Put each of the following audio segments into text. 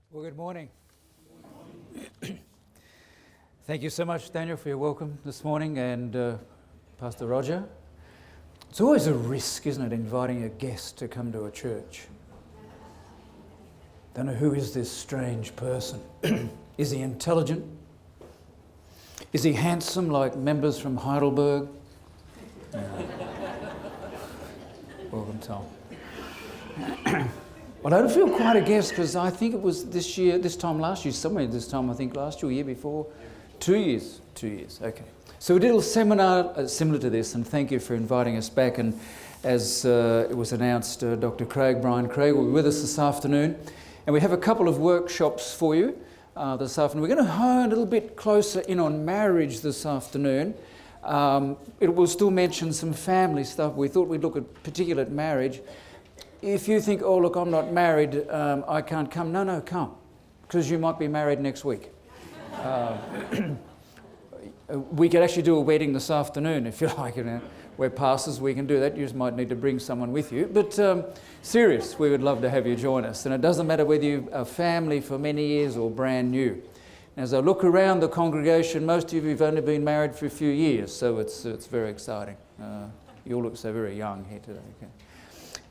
Well, good morning. Thank you so much, Daniel, for your welcome this morning, and Pastor Roger. It's always a risk, isn't it, inviting a guest to come to a church. Don't know, who is this strange person? Is he intelligent? Is he handsome like members from Heidelberg? Welcome, Tom. Well, I don't feel quite a guest because I think it was this time last year, I think last year, year before. 2 years. 2 years, okay. So we did a little seminar similar to this, and thank you for inviting us back. And as it was announced, Dr. Brian Craig will be with us this afternoon. And we have a couple of workshops for you this afternoon. We're going to hone a little bit closer in on marriage this afternoon. It will still mention some family stuff. We thought we'd look at particularly at marriage. If you think, oh, look, I'm not married, I can't come. No, come, because you might be married next week. We could actually do a wedding this afternoon, if you like. We're pastors, we can do that. You just might need to bring someone with you. But serious, we would love to have you join us. And it doesn't matter whether you're a family for many years or brand new. As I look around the congregation, most of you have only been married for a few years, so it's very exciting. You all look so very young here today. Okay.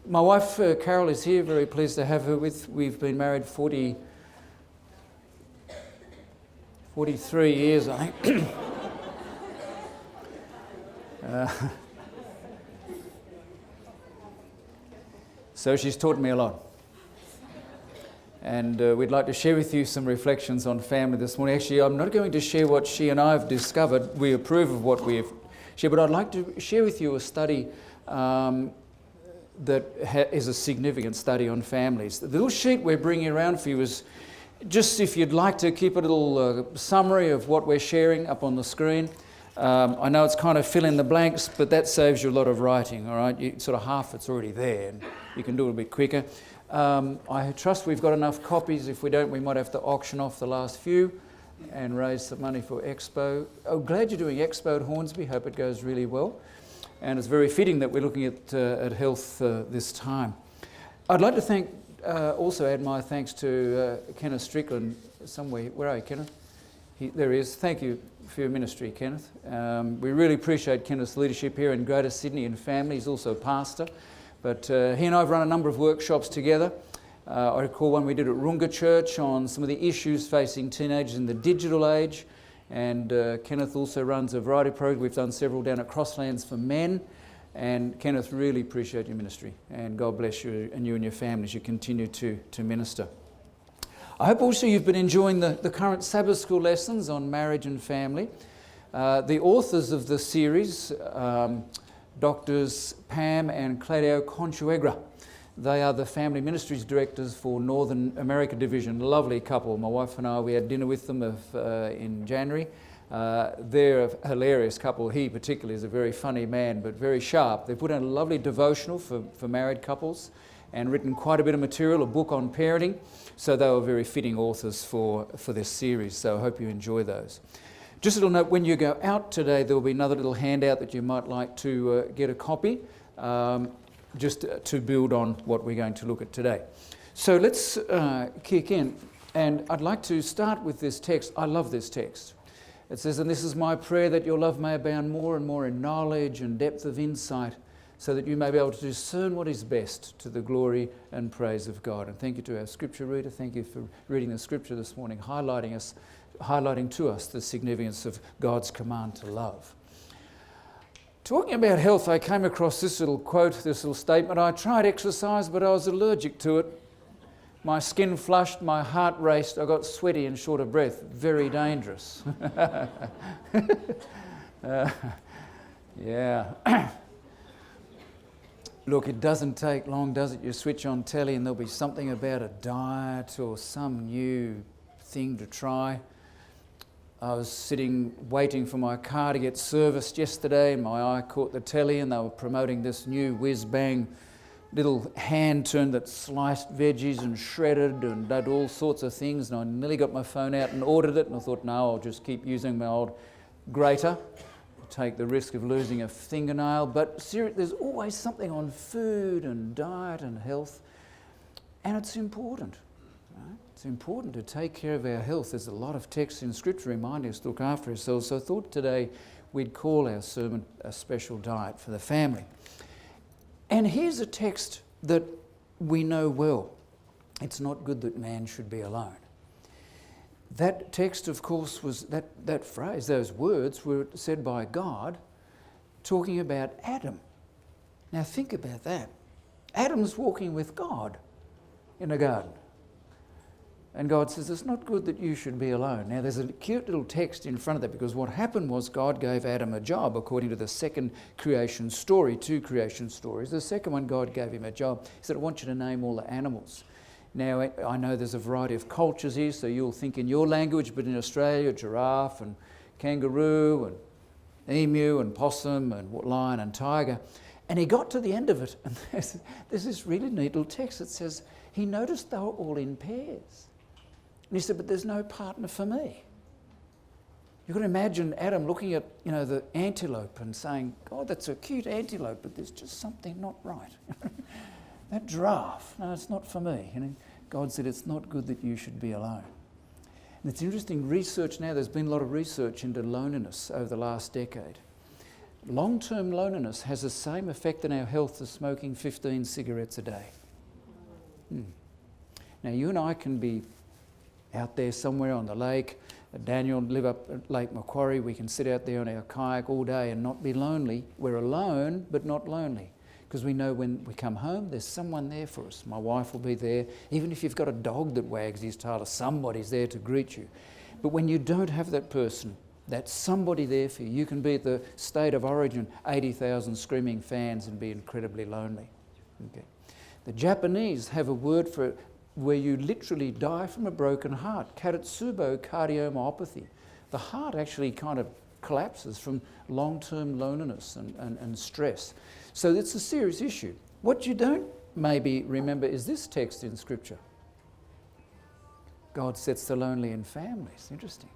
My wife, Carol, is here. Very pleased to have her with. We've been married 43 years, I think. So she's taught me a lot. And we'd like to share with you some reflections on family this morning. Actually, I'm not going to share what she and I have discovered. We approve of what we have shared, but I'd like to share with you a study that is a significant study on families. The little sheet we're bringing around for you is just, if you'd like to keep a little summary of what we're sharing up on the screen. I know it's kind of fill in the blanks, but that saves you a lot of writing, all right? Sort of half it's already there, and you can do it a bit quicker. I trust we've got enough copies. If we don't, we might have to auction off the last few and raise some money for Expo. Oh, glad you're doing Expo at Hornsby. Hope it goes really well. And it's very fitting that we're looking at health this time. I'd like to also add my thanks to Kenneth Strickland somewhere. Where are you, Kenneth? There he is. Thank you for your ministry, Kenneth. We really appreciate Kenneth's leadership here in Greater Sydney and family. He's also a pastor. But he and I have run a number of workshops together. I recall one we did at Runga Church on some of the issues facing teenagers in the digital age. And Kenneth also runs a variety of programs. We've done several down at Crosslands for men. And Kenneth, really appreciate your ministry. And God bless you and your family as you continue to minister. I hope also you've been enjoying the current Sabbath school lessons on marriage and family. The authors of the series, Doctors Pam and Claudio Conchuegra. They are the family ministries directors for Northern America Division. Lovely couple. My wife and I, we had dinner with them in January. They're a hilarious couple. He particularly is a very funny man, but very sharp. They put out a lovely devotional for married couples and written quite a bit of material, a book on parenting. So they were very fitting authors for this series. So I hope you enjoy those. Just a little note, when you go out today, there will be another little handout that you might like to get a copy. Just to build on what we're going to look at today. So let's kick in. And I'd like to start with this text. I love this text. It says, "And this is my prayer, that your love may abound more and more in knowledge and depth of insight, so that you may be able to discern what is best to the glory and praise of God." And thank you to our scripture reader. Thank you for reading the scripture this morning, highlighting to us the significance of God's command to love. Talking about health, I came across this little quote, this little statement. "I tried exercise, but I was allergic to it. My skin flushed, my heart raced, I got sweaty and short of breath. Very dangerous." Yeah. Look, it doesn't take long, does it? You switch on telly and there'll be something about a diet or some new thing to try. I was sitting waiting for my car to get serviced yesterday, and my eye caught the telly, and they were promoting this new whiz-bang little hand turn that sliced veggies and shredded and did all sorts of things, and I nearly got my phone out and ordered it, and I thought, no, I'll just keep using my old grater, take the risk of losing a fingernail. But seriously, there's always something on food and diet and health, and it's important, right? It's important to take care of our health. There's a lot of texts in Scripture reminding us to look after ourselves. So I thought today we'd call our sermon A Special Diet for the Family. And here's a text that we know well. It's not good that man should be alone. That text, of course, was that phrase, those words were said by God talking about Adam. Now think about that. Adam's walking with God in a garden. And God says, it's not good that you should be alone. Now there's a cute little text in front of that, because what happened was God gave Adam a job according to the second creation story, 2 creation stories. The second one, God gave him a job. He said, I want you to name all the animals. Now, I know there's a variety of cultures here, so you'll think in your language, but in Australia, giraffe and kangaroo and emu and possum and lion and tiger. And he got to the end of it, and there's this really neat little text that says, he noticed they were all in pairs. And he said, but there's no partner for me. You can imagine Adam looking at, the antelope and saying, God, that's a cute antelope, but there's just something not right. That giraffe, no, it's not for me. God said, it's not good that you should be alone. And it's interesting, research now, there's been a lot of research into loneliness over the last decade. Long-term loneliness has the same effect on our health as smoking 15 cigarettes a day. Now, you and I can be out there somewhere on the lake. Daniel live up at Lake Macquarie. We can sit out there on our kayak all day and not be lonely. We're alone, but not lonely. Because we know when we come home, there's someone there for us. My wife will be there. Even if you've got a dog that wags his tail, somebody's there to greet you. But when you don't have that person, that's somebody there for you. You can be at the state of origin, 80,000 screaming fans, and be incredibly lonely. Okay. The Japanese have a word for it where you literally die from a broken heart, karatsubo cardiomyopathy. The heart actually kind of collapses from long-term loneliness and stress. So it's a serious issue. What you don't maybe remember is this text in Scripture. God sets the lonely in families. Interesting.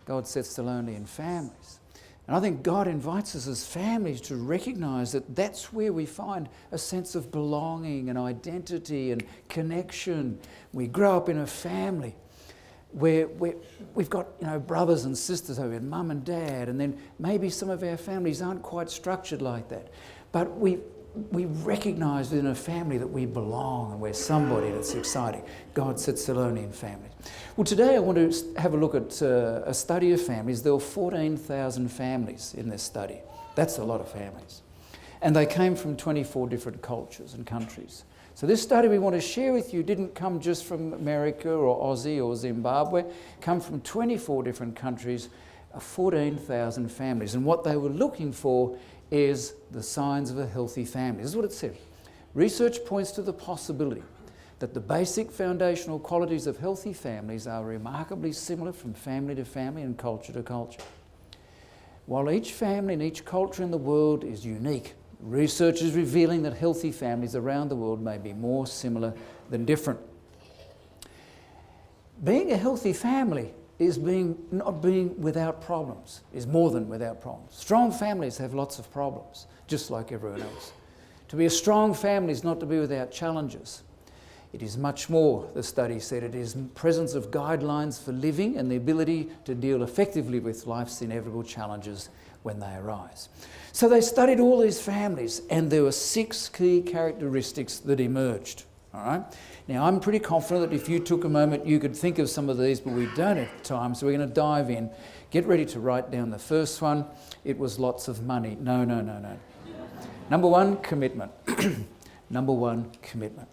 God sets the lonely in families. And I think God invites us as families to recognise that that's where we find a sense of belonging and identity and connection. We grow up in a family where we've got brothers and sisters over here, mum and dad, and then maybe some of our families aren't quite structured like that. But we recognise within a family that we belong and we're somebody. That's exciting. God sits the lonely in families. Well, today I want to have a look at a study of families. There were 14,000 families in this study. That's a lot of families. And they came from 24 different cultures and countries. So this study we want to share with you didn't come just from America or Aussie or Zimbabwe, come from 24 different countries, 14,000 families. And what they were looking for is the signs of a healthy family. This is what it said. Research points to the possibility that the basic foundational qualities of healthy families are remarkably similar from family to family and culture to culture. While each family and each culture in the world is unique, research is revealing that healthy families around the world may be more similar than different. Being a healthy family is not being without problems, is more than without problems. Strong families have lots of problems, just like everyone else. To be a strong family is not to be without challenges. It is much more, the study said. It is presence of guidelines for living and the ability to deal effectively with life's inevitable challenges when they arise. So they studied all these families, and there were 6 key characteristics that emerged. All right. Now, I'm pretty confident that if you took a moment, you could think of some of these, but we don't have time, so we're going to dive in. Get ready to write down the first one. It was lots of money. No. Number 1, commitment. Number 1, commitment.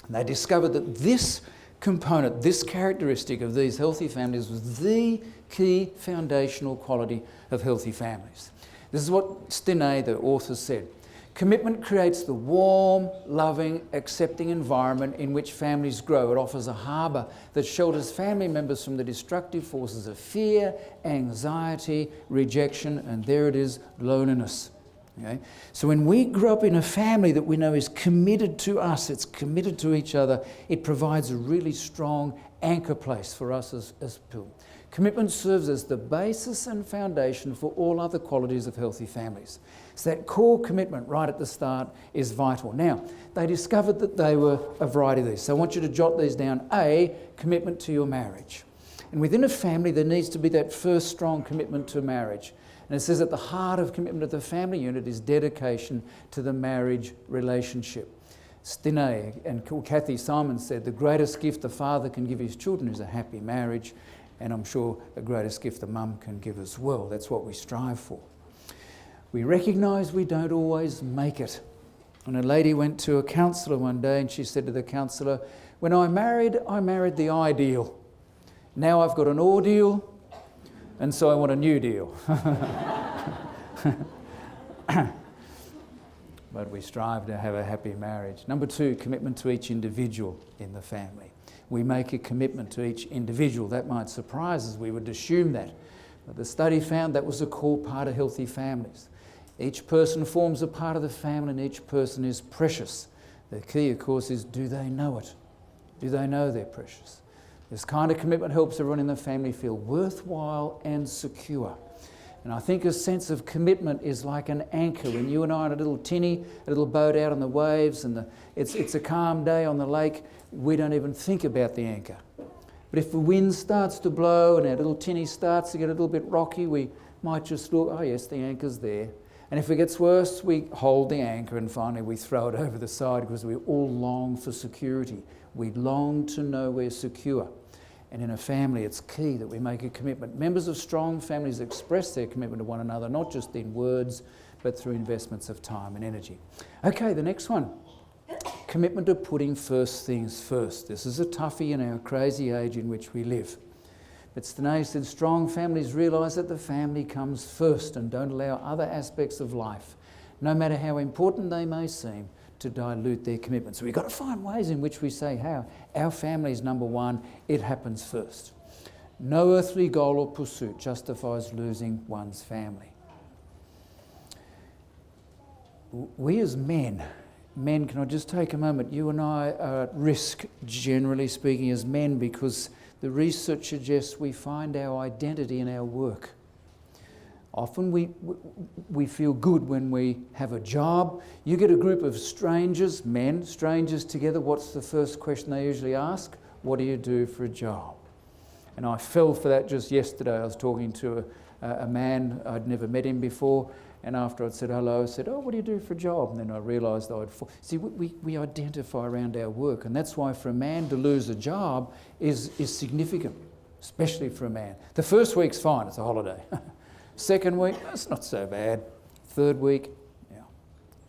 And they discovered that this component, this characteristic of these healthy families was the key foundational quality of healthy families. This is what Stinney, the author, said. Commitment creates the warm, loving, accepting environment in which families grow. It offers a harbour that shelters family members from the destructive forces of fear, anxiety, rejection, and there it is, loneliness. Okay? So when we grow up in a family that we know is committed to us, it's committed to each other, it provides a really strong anchor place for us as people. Commitment serves as the basis and foundation for all other qualities of healthy families. So that core commitment right at the start is vital. Now, they discovered that they were a variety of these. So I want you to jot these down. A, commitment to your marriage. And within a family, there needs to be that first strong commitment to marriage. And it says at the heart of commitment of the family unit is dedication to the marriage relationship. Stinney and Kathy Simon said the greatest gift the father can give his children is a happy marriage, and I'm sure the greatest gift the mum can give as well. That's what we strive for. We recognise we don't always make it. And a lady went to a counsellor one day and she said to the counsellor, when I married the ideal. Now I've got an ordeal, and so I want a new deal. But we strive to have a happy marriage. Number 2, commitment to each individual in the family. We make a commitment to each individual. That might surprise us. We would assume that. But the study found that was a core part of healthy families. Each person forms a part of the family and each person is precious. The key, of course, is do they know it? Do they know they're precious? This kind of commitment helps everyone in the family feel worthwhile and secure. And I think a sense of commitment is like an anchor. When you and I are in a little tinny, a little boat out on the waves, and it's a calm day on the lake, we don't even think about the anchor. But if the wind starts to blow and our little tinny starts to get a little bit rocky, we might just look, oh yes, the anchor's there. And if it gets worse, we hold the anchor and finally we throw it over the side because we all long for security. We long to know we're secure. And in a family, it's key that we make a commitment. Members of strong families express their commitment to one another, not just in words, but through investments of time and energy. Okay, the next one. Commitment to putting first things first. This is a toughie in our crazy age in which we live. But Stinney said strong families realise that the family comes first and don't allow other aspects of life, no matter how important they may seem, to dilute their commitment. So we've got to find ways in which we say how our family is number one, it happens first. No earthly goal or pursuit justifies losing one's family. We as men, can I just take a moment? You and I are at risk, generally speaking, as men, because the research suggests we find our identity in our work. Often we feel good when we have a job. You get a group of strangers, men, strangers together, what's the first question they usually ask? What do you do for a job? And I fell for that just yesterday. I was talking to a man, I'd never met him before, and after I'd said hello, I said, oh, what do you do for a job? And then I realised we identify around our work, and that's why for a man to lose a job is significant, especially for a man. The first week's fine, it's a holiday. Second week, that's not so bad. Third week,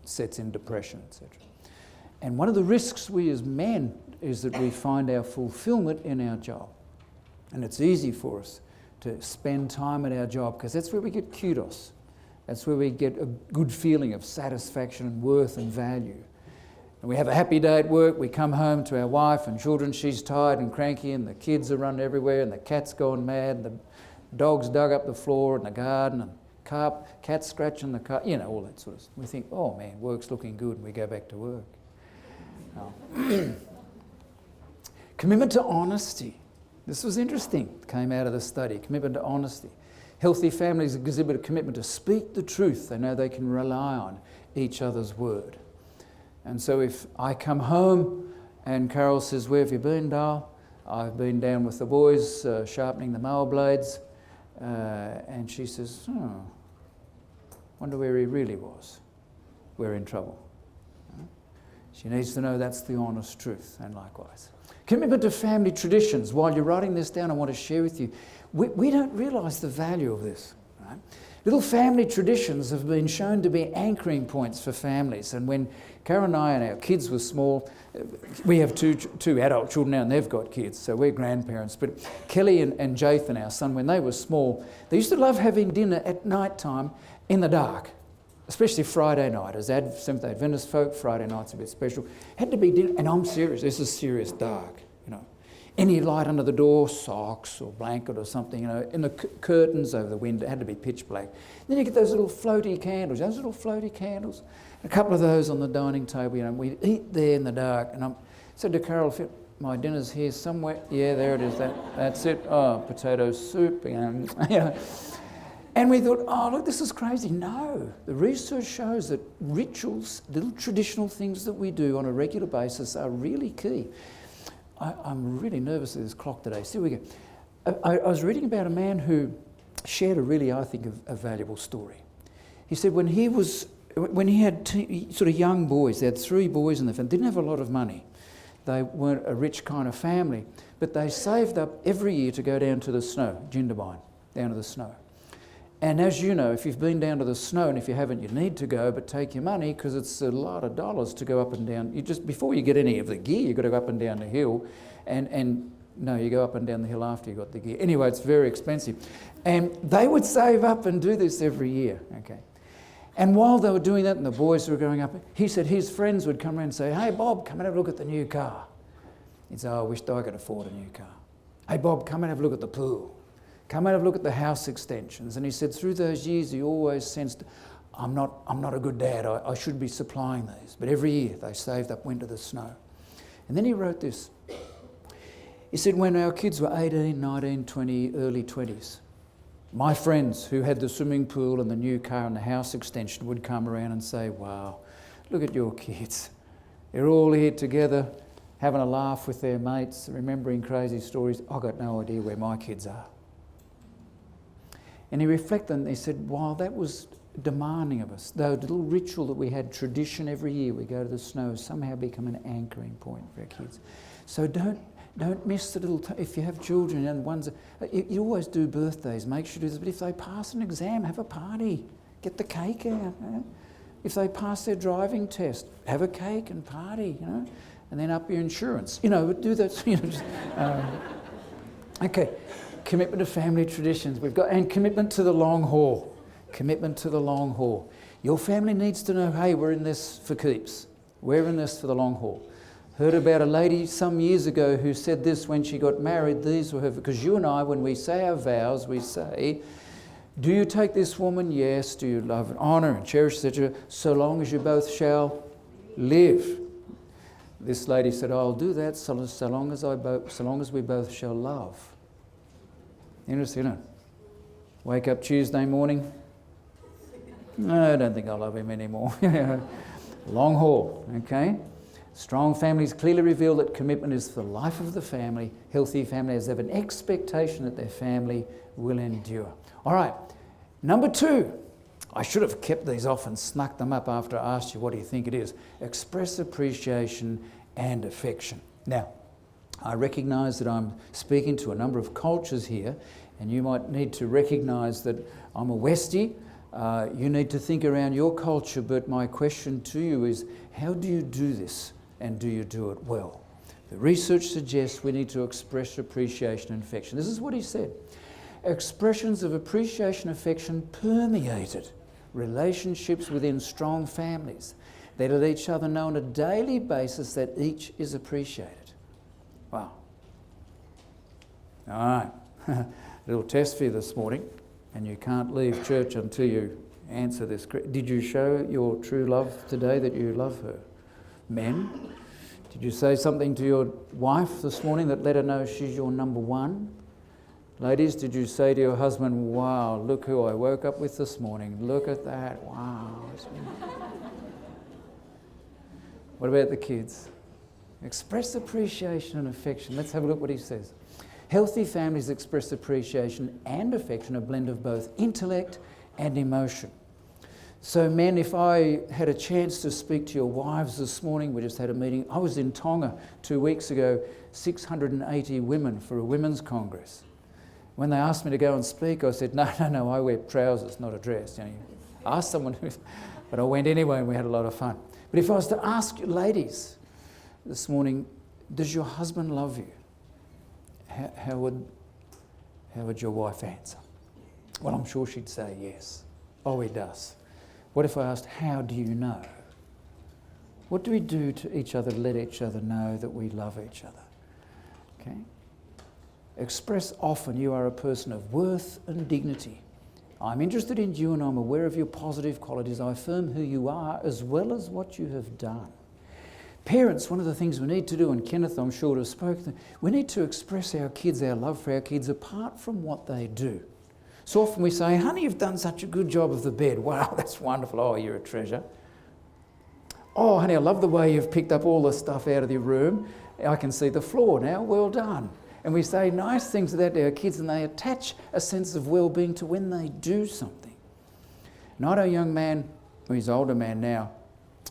sets in depression, etc. And one of the risks we as men is that we find our fulfilment in our job. And it's easy for us to spend time at our job because that's where we get kudos. That's where we get a good feeling of satisfaction and worth and value. And we have a happy day at work, we come home to our wife and children, she's tired and cranky and the kids are running everywhere and the cat's gone mad and the dog's dug up the floor in the garden and cats scratching the car, all that sort of stuff. We think, oh man, work's looking good, and we go back to work. Commitment to honesty. This was interesting, came out of the study. Commitment to honesty. Healthy families exhibit a commitment to speak the truth. They know they can rely on each other's word. And so if I come home and Carol says, where have you been, Dale? I've been down with the boys sharpening the mower blades. And she says, wonder where he really was. We're in trouble. She needs to know that's the honest truth, and likewise. Commitment to family traditions. While you're writing this down, I want to share with you, we don't realise the value of this. Right? Little family traditions have been shown to be anchoring points for families. And when Karen and I and our kids were small, we have two adult children now and they've got kids, so we're grandparents. But Kelly and Jathan, our son, when they were small, they used to love having dinner at night time in the dark, especially Friday night. As Seventh-day Adventist folk, Friday night's a bit special. Had to be dinner, and I'm serious, this is serious dark, Any light under the door, socks or blanket or something, in the curtains over the window, it had to be pitch black. Then you get those little floaty candles, a couple of those on the dining table, we'd eat there in the dark. And I said to Carol, my dinner's here somewhere. Yeah, there it is. That's it. Oh, potato soup. And we thought, oh, look, this is crazy. No, the research shows that rituals, little traditional things that we do on a regular basis are really key. I'm really nervous with this clock today. So here we go. I was reading about a man who shared a really, I think, a valuable story. He said when he had sort of young boys, they had 3 boys in the family, didn't have a lot of money. They weren't a rich kind of family, but they saved up every year to go down to the snow, Jindabyne, down to the snow. And as you know, if you've been down to the snow, and if you haven't, you need to go, but take your money because it's a lot of dollars to go up and down. Before you get any of the gear, you've got to go up and down the hill. And no, you go up and down the hill after you got the gear. Anyway, it's very expensive. And they would save up and do this every year, okay? And while they were doing that and the boys were going up, he said his friends would come around and say, hey, Bob, come and have a look at the new car. He'd say, oh, I wished I could afford a new car. Hey, Bob, come and have a look at the pool. Come and have a look at the house extensions. And he said through those years he always sensed, I'm not a good dad, I should be supplying these. But every year they saved up, went to the snow. And then he wrote this. He said when our kids were 18, 19, 20, early 20s, my friends who had the swimming pool and the new car and the house extension would come around and say, wow, look at your kids. They're all here together, having a laugh with their mates, remembering crazy stories. I've got no idea where my kids are. And he reflected and he said, wow, that was demanding of us. The little ritual that we had, tradition every year, we go to the snow, somehow become an anchoring point for our kids. So don't miss the little, if you have children and ones, you always do birthdays, make sure you do this, but if they pass an exam, have a party, get the cake out. If they pass their driving test, have a cake and party, and then up your insurance. Do that, okay. Commitment to family traditions. And commitment to the long haul. Commitment to the long haul. Your family needs to know, hey, we're in this for keeps. We're in this for the long haul. Heard about a lady some years ago who said this when she got married. These were her, because you and I, when we say our vows, we say, do you take this woman? Yes. Do you love and honour and cherish, etc., so long as you both shall live? This lady said, I'll do that so long as we both shall love. Interesting, Wake up Tuesday morning. No, I don't think I love him anymore. Long haul, okay? Strong families clearly reveal that commitment is for the life of the family. Healthy families have an expectation that their family will endure. All right, number 2. I should have kept these off and snuck them up after I asked you what do you think it is. Express appreciation and affection. Now, I recognise that I'm speaking to a number of cultures here, and you might need to recognise that I'm a Westie. You need to think around your culture, but my question to you is, how do you do this, and do you do it well? The research suggests we need to express appreciation and affection. This is what he said. Expressions of appreciation and affection permeated relationships within strong families. They let each other know on a daily basis that each is appreciated. Wow. All right. A little test for you this morning, and you can't leave church until you answer this. Did you show your true love today that you love her? Men, did you say something to your wife this morning that let her know she's your number one? Ladies, did you say to your husband, wow, look who I woke up with this morning. Look at that. Wow. What about the kids? Express appreciation and affection. Let's have a look what he says. Healthy families express appreciation and affection, a blend of both intellect and emotion. So men, if I had a chance to speak to your wives this morning, we just had a meeting. I was in Tonga 2 weeks ago, 680 women for a women's congress. When they asked me to go and speak, I said, no, I wear trousers, not a dress. Ask someone who, but I went anyway and we had a lot of fun. But if I was to ask you, ladies, this morning, does your husband love you? How would your wife answer? Well, I'm sure she'd say yes. Oh, he does. What if I asked, how do you know? What do we do to each other to let each other know that we love each other? Okay? Express often you are a person of worth and dignity. I'm interested in you and I'm aware of your positive qualities. I affirm who you are as well as what you have done. Parents, one of the things we need to do, and Kenneth, I'm sure, have spoken, we need to express our kids, our love for our kids, apart from what they do. So often we say, honey, you've done such a good job of the bed. Wow, that's wonderful. Oh, you're a treasure. Oh, honey, I love the way you've picked up all the stuff out of your room. I can see the floor now. Well done. And we say nice things to that to our kids, and they attach a sense of well-being to when they do something. Not a young man, well, he's an older man now,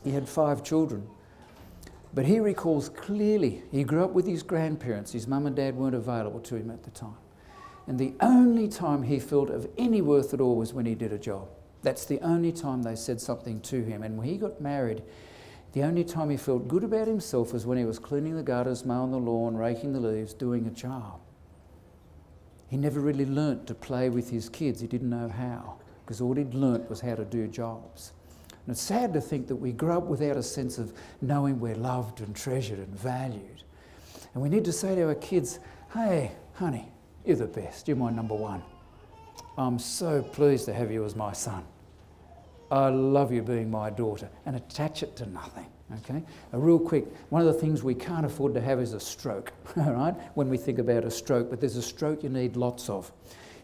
he had 5 children. But he recalls clearly, he grew up with his grandparents. His mum and dad weren't available to him at the time. And the only time he felt of any worth at all was when he did a job. That's the only time they said something to him. And when he got married, the only time he felt good about himself was when he was cleaning the gutters, mowing the lawn, raking the leaves, doing a job. He never really learnt to play with his kids. He didn't know how, because all he'd learnt was how to do jobs. And it's sad to think that we grow up without a sense of knowing we're loved and treasured and valued. And we need to say to our kids, hey, honey, you're the best. You're my number one. I'm so pleased to have you as my son. I love you being my daughter. And attach it to nothing, okay? Real quick, one of the things we can't afford to have is a stroke, all right? When we think about a stroke, but there's a stroke you need lots of.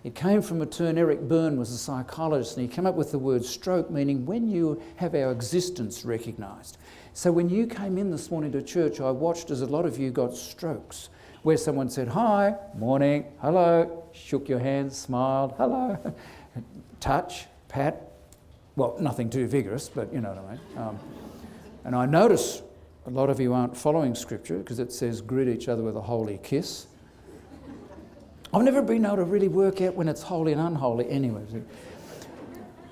It came from a term, Eric Byrne was a psychologist, and he came up with the word stroke, meaning when you have our existence recognised. So when you came in this morning to church, I watched as a lot of you got strokes, where someone said, hi, morning, hello, shook your hands, smiled, hello, touch, pat. Well, nothing too vigorous, but you know what I mean. And I notice a lot of you aren't following Scripture because it says greet each other with a holy kiss. I've never been able to really work out when it's holy and unholy anyway.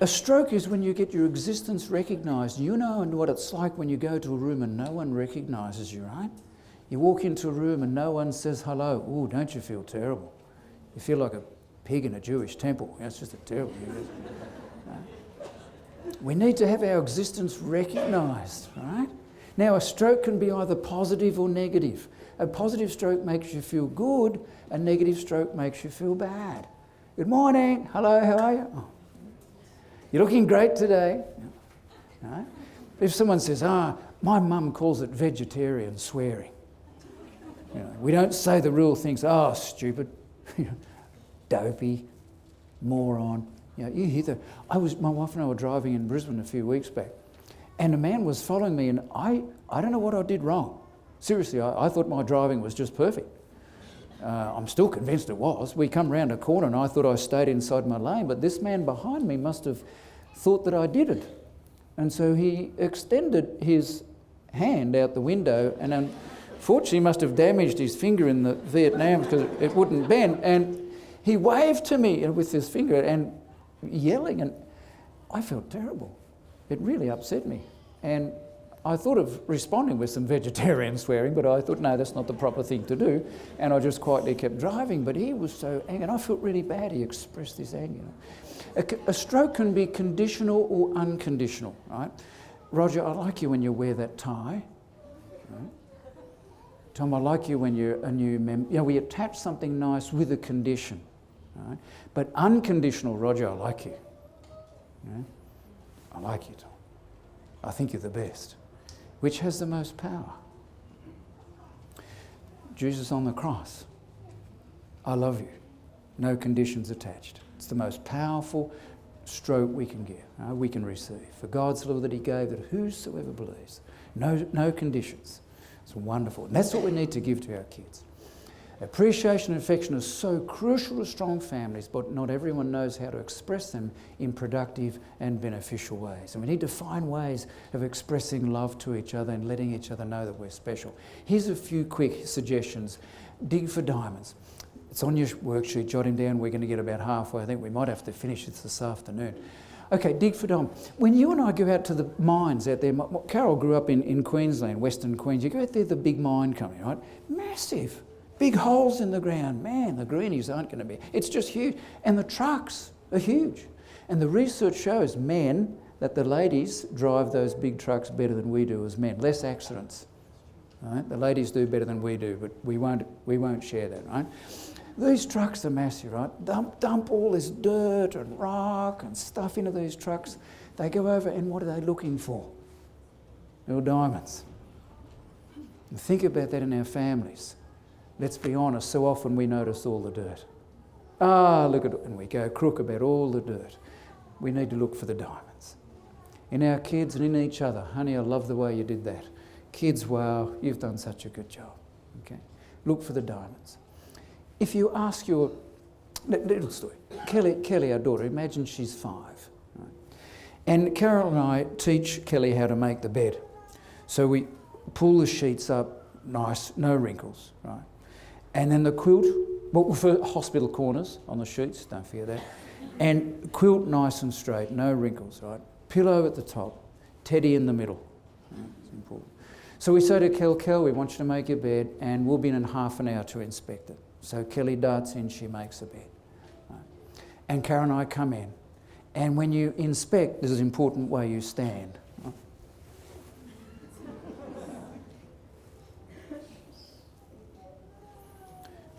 A stroke is when you get your existence recognised. You know what it's like when you go to a room and no one recognises you, right? You walk into a room and no one says hello. Ooh, don't you feel terrible? You feel like a pig in a Jewish temple. That's just a terrible thing. We need to have our existence recognised, right? Now, a stroke can be either positive or negative. A positive stroke makes you feel good, a negative stroke makes you feel bad. Good morning, hello, how are you? Oh. You're looking great today. Right? If someone says, my mum calls it vegetarian swearing. You know, we don't say the real things, stupid, dopey, moron. You know, you hear my wife and I were driving in Brisbane a few weeks back, and a man was following me, and I don't know what I did wrong. Seriously, I thought my driving was just perfect. I'm still convinced it was. We come round a corner and I thought I stayed inside my lane, but this man behind me must have thought that I didn't. And so he extended his hand out the window, and unfortunately must have damaged his finger in the Vietnam because it wouldn't bend. And he waved to me with his finger and yelling, and I felt terrible. It really upset me. And I thought of responding with some vegetarian swearing, but I thought, no, that's not the proper thing to do. And I just quietly kept driving, but he was so angry, and I felt really bad. He expressed this anger. A stroke can be conditional or unconditional, right? Roger, I like you when you wear that tie. Right? Tom, I like you when you're a new member. You know, we attach something nice with a condition. Right? But unconditional, Roger, I like you. Right? I like you, Tom. I think you're the best. Which has the most power? Jesus on the cross. I love you. No conditions attached. It's the most powerful stroke we can get, we can receive. For God's love that he gave, that whosoever believes. No conditions. It's wonderful. And that's what we need to give to our kids. Appreciation and affection are so crucial to strong families, but not everyone knows how to express them in productive and beneficial ways. And we need to find ways of expressing love to each other and letting each other know that we're special. Here's a few quick suggestions. Dig for diamonds. It's on your worksheet, jot him down. We're going to get about halfway. I think we might have to finish this afternoon. Okay, dig for diamonds. When you and I go out to the mines out there, Carol grew up in Queensland, Western Queens. You go out there, the big mine company, right? Massive. Big holes in the ground. Man, the greenies aren't going to be. It's just huge. And the trucks are huge. And the research shows that the ladies drive those big trucks better than we do as men. Less accidents. Right? The ladies do better than we do, but we won't share that, right? These trucks are massive, right? Dump all this dirt and rock and stuff into these trucks. They go over, and what are they looking for? Little diamonds. And think about that in our families. Let's be honest, so often we notice all the dirt. Look at it, and we go crook about all the dirt. We need to look for the diamonds. In our kids and in each other. Honey, I love the way you did that. Kids, wow, you've done such a good job. Okay, look for the diamonds. If you ask your little story, Kelly, our daughter, imagine she's 5, right? And Carol and I teach Kelly how to make the bed. So we pull the sheets up nice, no wrinkles, right? And then the quilt, well, for hospital corners on the sheets, don't forget that. And quilt nice and straight, no wrinkles, right? Pillow at the top, teddy in the middle. Right? It's important. So we say to Kel, we want you to make your bed, and we'll be in half an hour to inspect it. So Kelly darts in, she makes the bed. Right? And Karen and I come in. And when you inspect, this is an important way you stand. Right?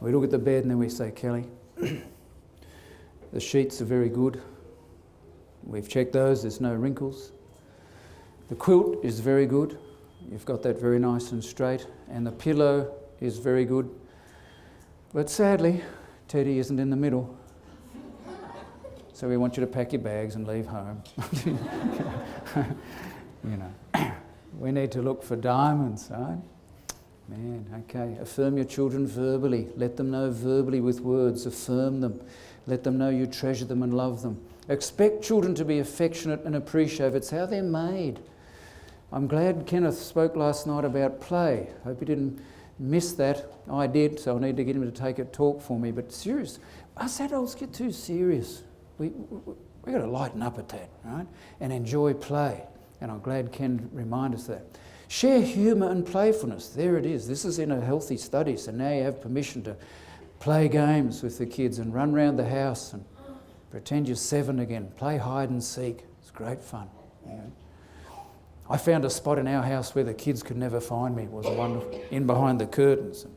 We look at the bed and then we say, Kelly, the sheets are very good. We've checked those, there's no wrinkles. The quilt is very good. You've got that very nice and straight. And the pillow is very good. But sadly, Teddy isn't in the middle. So we want you to pack your bags and leave home. You know, we need to look for diamonds, right? Man, okay. Affirm your children verbally. Let them know verbally with words. Affirm them. Let them know you treasure them and love them. Expect children to be affectionate and appreciative. It's how they're made. I'm glad Kenneth spoke last night about play. Hope he didn't miss that. I did, so I need to get him to take a talk for me. But serious, us adults get too serious. We've got to lighten up at that, right? And enjoy play. And I'm glad Ken reminded us of that. Share humour and playfulness. There it is. This is in a healthy study. So now you have permission to play games with the kids and run around the house and pretend you're 7 again. Play hide and seek. It's great fun. You know. I found a spot in our house where the kids could never find me. It was one in behind the curtains. And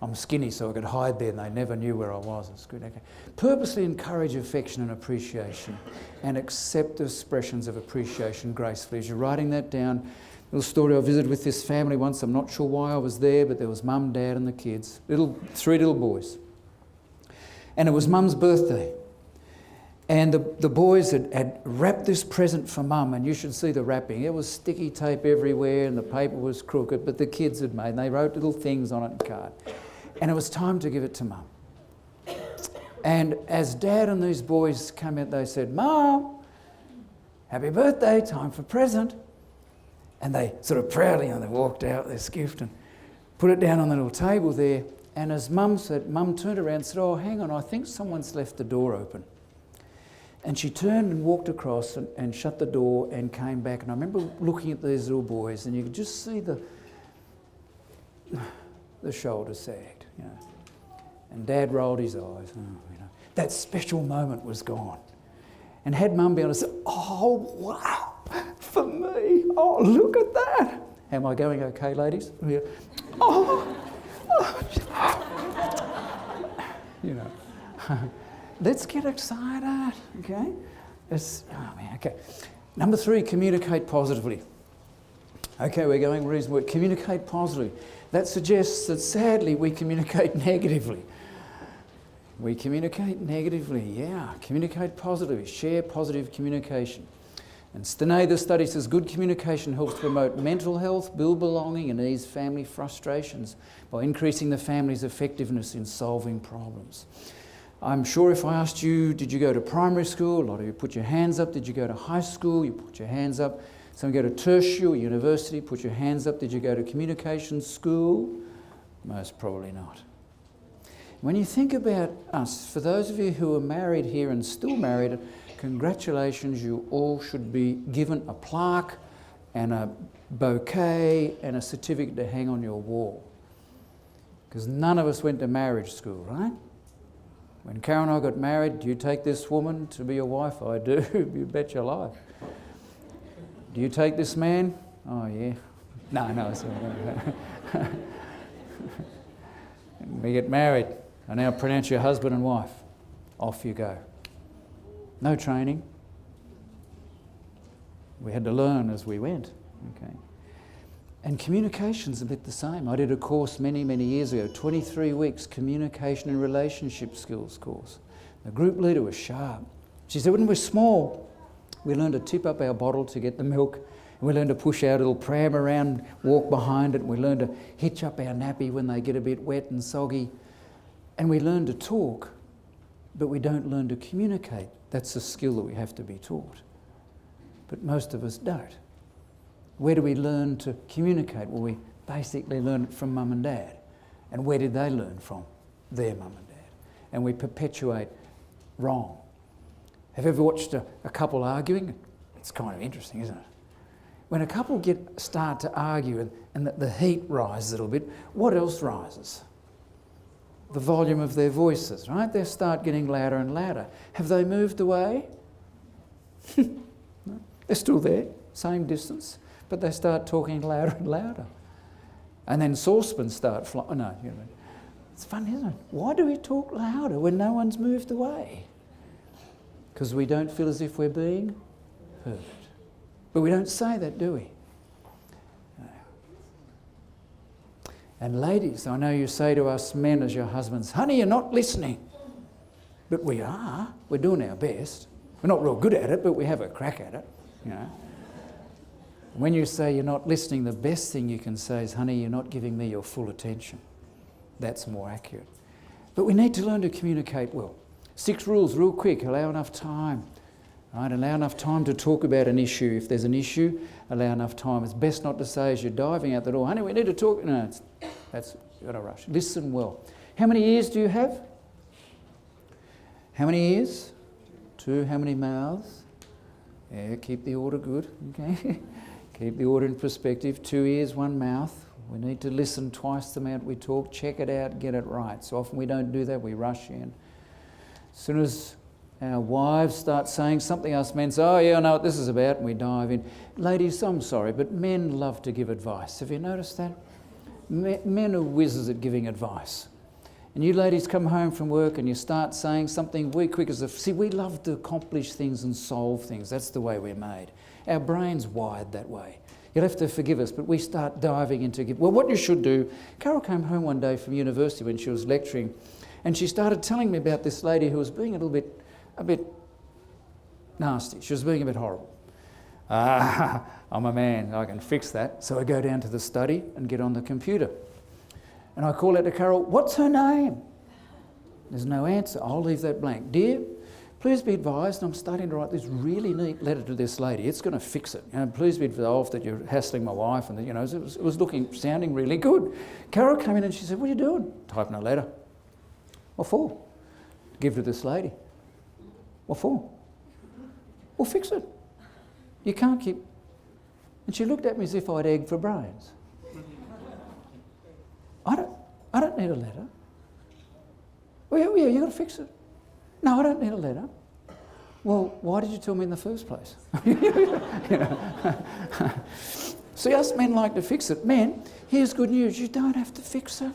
I'm skinny, so I could hide there and they never knew where I was. It's good. Okay. Purposely encourage affection and appreciation and accept expressions of appreciation gracefully. As you're writing that down, a little story, I visited with this family once. I'm not sure why I was there, but there was mum, dad and the kids. 3 little boys. And it was mum's birthday. And the boys had wrapped this present for mum, and you should see the wrapping. There was sticky tape everywhere and the paper was crooked, but the kids had made, and they wrote little things on it and card. And it was time to give it to mum. And as dad and these boys came out, they said, Mum, happy birthday, time for present. And they sort of proudly, they walked out with this gift and put it down on the little table there. And as mum turned around and said, oh, hang on, I think someone's left the door open. And she turned and walked across and shut the door and came back. And I remember looking at these little boys and you could just see the shoulders sagged, you know. And Dad rolled his eyes. That special moment was gone. And had Mum been able to say, oh, wow, for me. Oh, look at that. Am I going okay, ladies? Yeah. Oh. You know. Let's get excited, okay? Okay. Number 3, communicate positively. Okay, we're going reasonably. Communicate positively. That suggests that sadly we communicate negatively. We communicate negatively, yeah. Communicate positively. Share positive communication. And Stenay, the study says good communication helps promote mental health, build belonging and ease family frustrations by increasing the family's effectiveness in solving problems. I'm sure if I asked you, did you go to primary school? A lot of you put your hands up. Did you go to high school? You put your hands up. Some go to tertiary or university, put your hands up. Did you go to communication school? Most probably not. When you think about us, for those of you who are married here and still married, congratulations, you all should be given a plaque and a bouquet and a certificate to hang on your wall. Because none of us went to marriage school, right? When Karen and I got married, do you take this woman to be your wife? I do, you bet your life. Do you take this man? Oh, yeah. No. Sorry. We get married. I now pronounce you husband and wife. Off you go. No training. We had to learn as we went. Okay. And communication's a bit the same. I did a course many, many years ago, 23 weeks, communication and relationship skills course. The group leader was sharp. She said, when we're small, we learn to tip up our bottle to get the milk, and we learn to push our little pram around, walk behind it, and we learn to hitch up our nappy when they get a bit wet and soggy. And we learn to talk, but we don't learn to communicate. That's a skill that we have to be taught. But most of us don't. Where do we learn to communicate? Well, we basically learn it from mum and dad. And where did they learn from? Their mum and dad. And we perpetuate wrong. Have you ever watched a couple arguing? It's kind of interesting, isn't it? When a couple start to argue and the heat rises a little bit, what else rises? The volume of their voices, right? They start getting louder and louder. Have they moved away? No. They're still there, same distance. But they start talking louder and louder. And then saucepans start flying. No, you know, it's funny, isn't it? Why do we talk louder when no one's moved away? Because we don't feel as if we're being heard. But we don't say that, do we? No. And ladies, I know you say to us men as your husbands, honey, you're not listening. But we are. We're doing our best. We're not real good at it, but we have a crack at it, you know. When you say you're not listening, the best thing you can say is, honey, you're not giving me your full attention. That's more accurate. But we need to learn to communicate well. 6 rules, real quick. Allow enough time. Right? Allow enough time to talk about an issue. If there's an issue, allow enough time. It's best not to say as you're diving out the door, honey, we need to talk. No, you've got to rush. Listen well. How many ears do you have? How many ears? 2. How many mouths? Yeah, keep the order good. Okay. Keep the order in perspective. 2 ears, 1 mouth. We need to listen twice the amount we talk. Check it out, get it right. So often we don't do that. We rush in. As soon as our wives start saying something, us men say, oh yeah, I know what this is about, and we dive in. Ladies, I'm sorry, but men love to give advice. Have you noticed that? Men are whizzes at giving advice. And you ladies come home from work and you start saying something we quick as see, we love to accomplish things and solve things. That's the way we're made. Our brain's wired that way. You'll have to forgive us, but we start diving into well, what you should do. Carol came home one day from university when she was lecturing, and she started telling me about this lady who was being a bit nasty. She was being a bit horrible. I'm a man, I can fix that. So I go down to the study and get on the computer. And I call out to Carol, what's her name? There's no answer. I'll leave that blank. Dear, please be advised, I'm starting to write this really neat letter to this lady. It's going to fix it. You know, please be advised that you're hassling my wife. And, it was sounding really good. Carol came in and she said, what are you doing? Typing a letter. What for? Give to this lady. What for? Well, fix it. You can't keep... And she looked at me as if I'd egg for brains. I don't need a letter. Well, yeah, you've got to fix it. No, I don't need a letter. Well, why did you tell me in the first place? See, us men like to fix it. Men, here's good news. You don't have to fix it.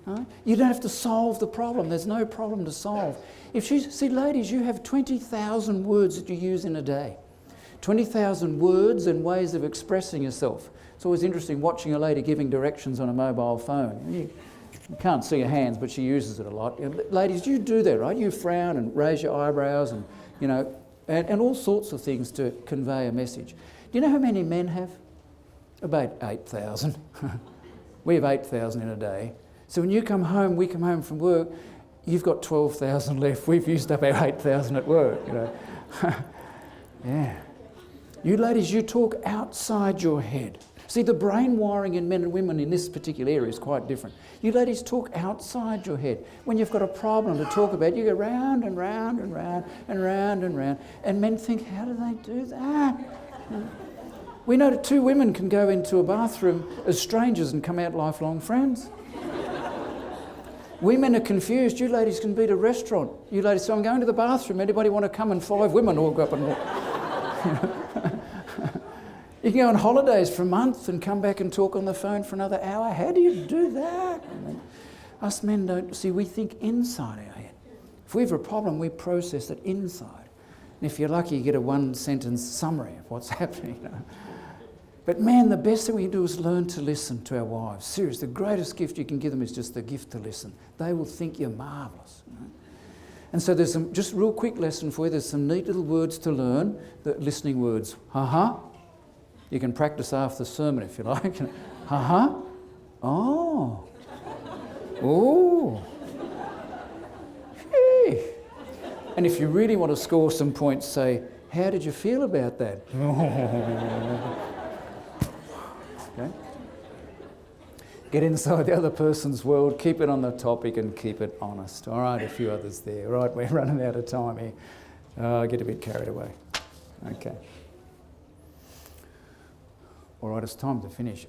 Right? You don't have to solve the problem. There's no problem to solve. See, ladies, you have 20,000 words that you use in a day. 20,000 words and ways of expressing yourself. It's always interesting watching a lady giving directions on a mobile phone. You can't see her hands, but she uses it a lot. Ladies, you do that, right? You frown and raise your eyebrows and, and all sorts of things to convey a message. Do you know how many men have? About 8,000. We have 8,000 in a day. So when we come home from work, you've got 12,000 left. We've used up our 8,000 at work, Yeah. You ladies, you talk outside your head. See, the brain wiring in men and women in this particular area is quite different. You ladies talk outside your head. When you've got a problem to talk about, you go round and round and round and round and round. And men think, how do they do that? We know that 2 women can go into a bathroom as strangers and come out lifelong friends. We men are confused. You ladies can be at a restaurant. You ladies say, I'm going to the bathroom. Anybody want to come? And 5 women all go up and walk. You can go on holidays for a month and come back and talk on the phone for another hour. How do you do that? Us men don't. See, we think inside our head. If we have a problem, we process it inside. And if you're lucky, you get a 1-sentence summary of what's happening. But man, the best thing we can do is learn to listen to our wives. Seriously, the greatest gift you can give them is just the gift to listen. They will think you're marvellous. Right? And so there's some, just real quick lesson for you, there's some neat little words to learn, the listening words. Ha-ha. You can practice after the sermon if you like. Ha-ha. Oh. Oh. Hey. And if you really want to score some points, say, how did you feel about that? Okay. Get inside the other person's world, keep it on the topic and keep it honest. All right, a few others there. All right, we're running out of time here. I get a bit carried away. Okay. All right, it's time to finish.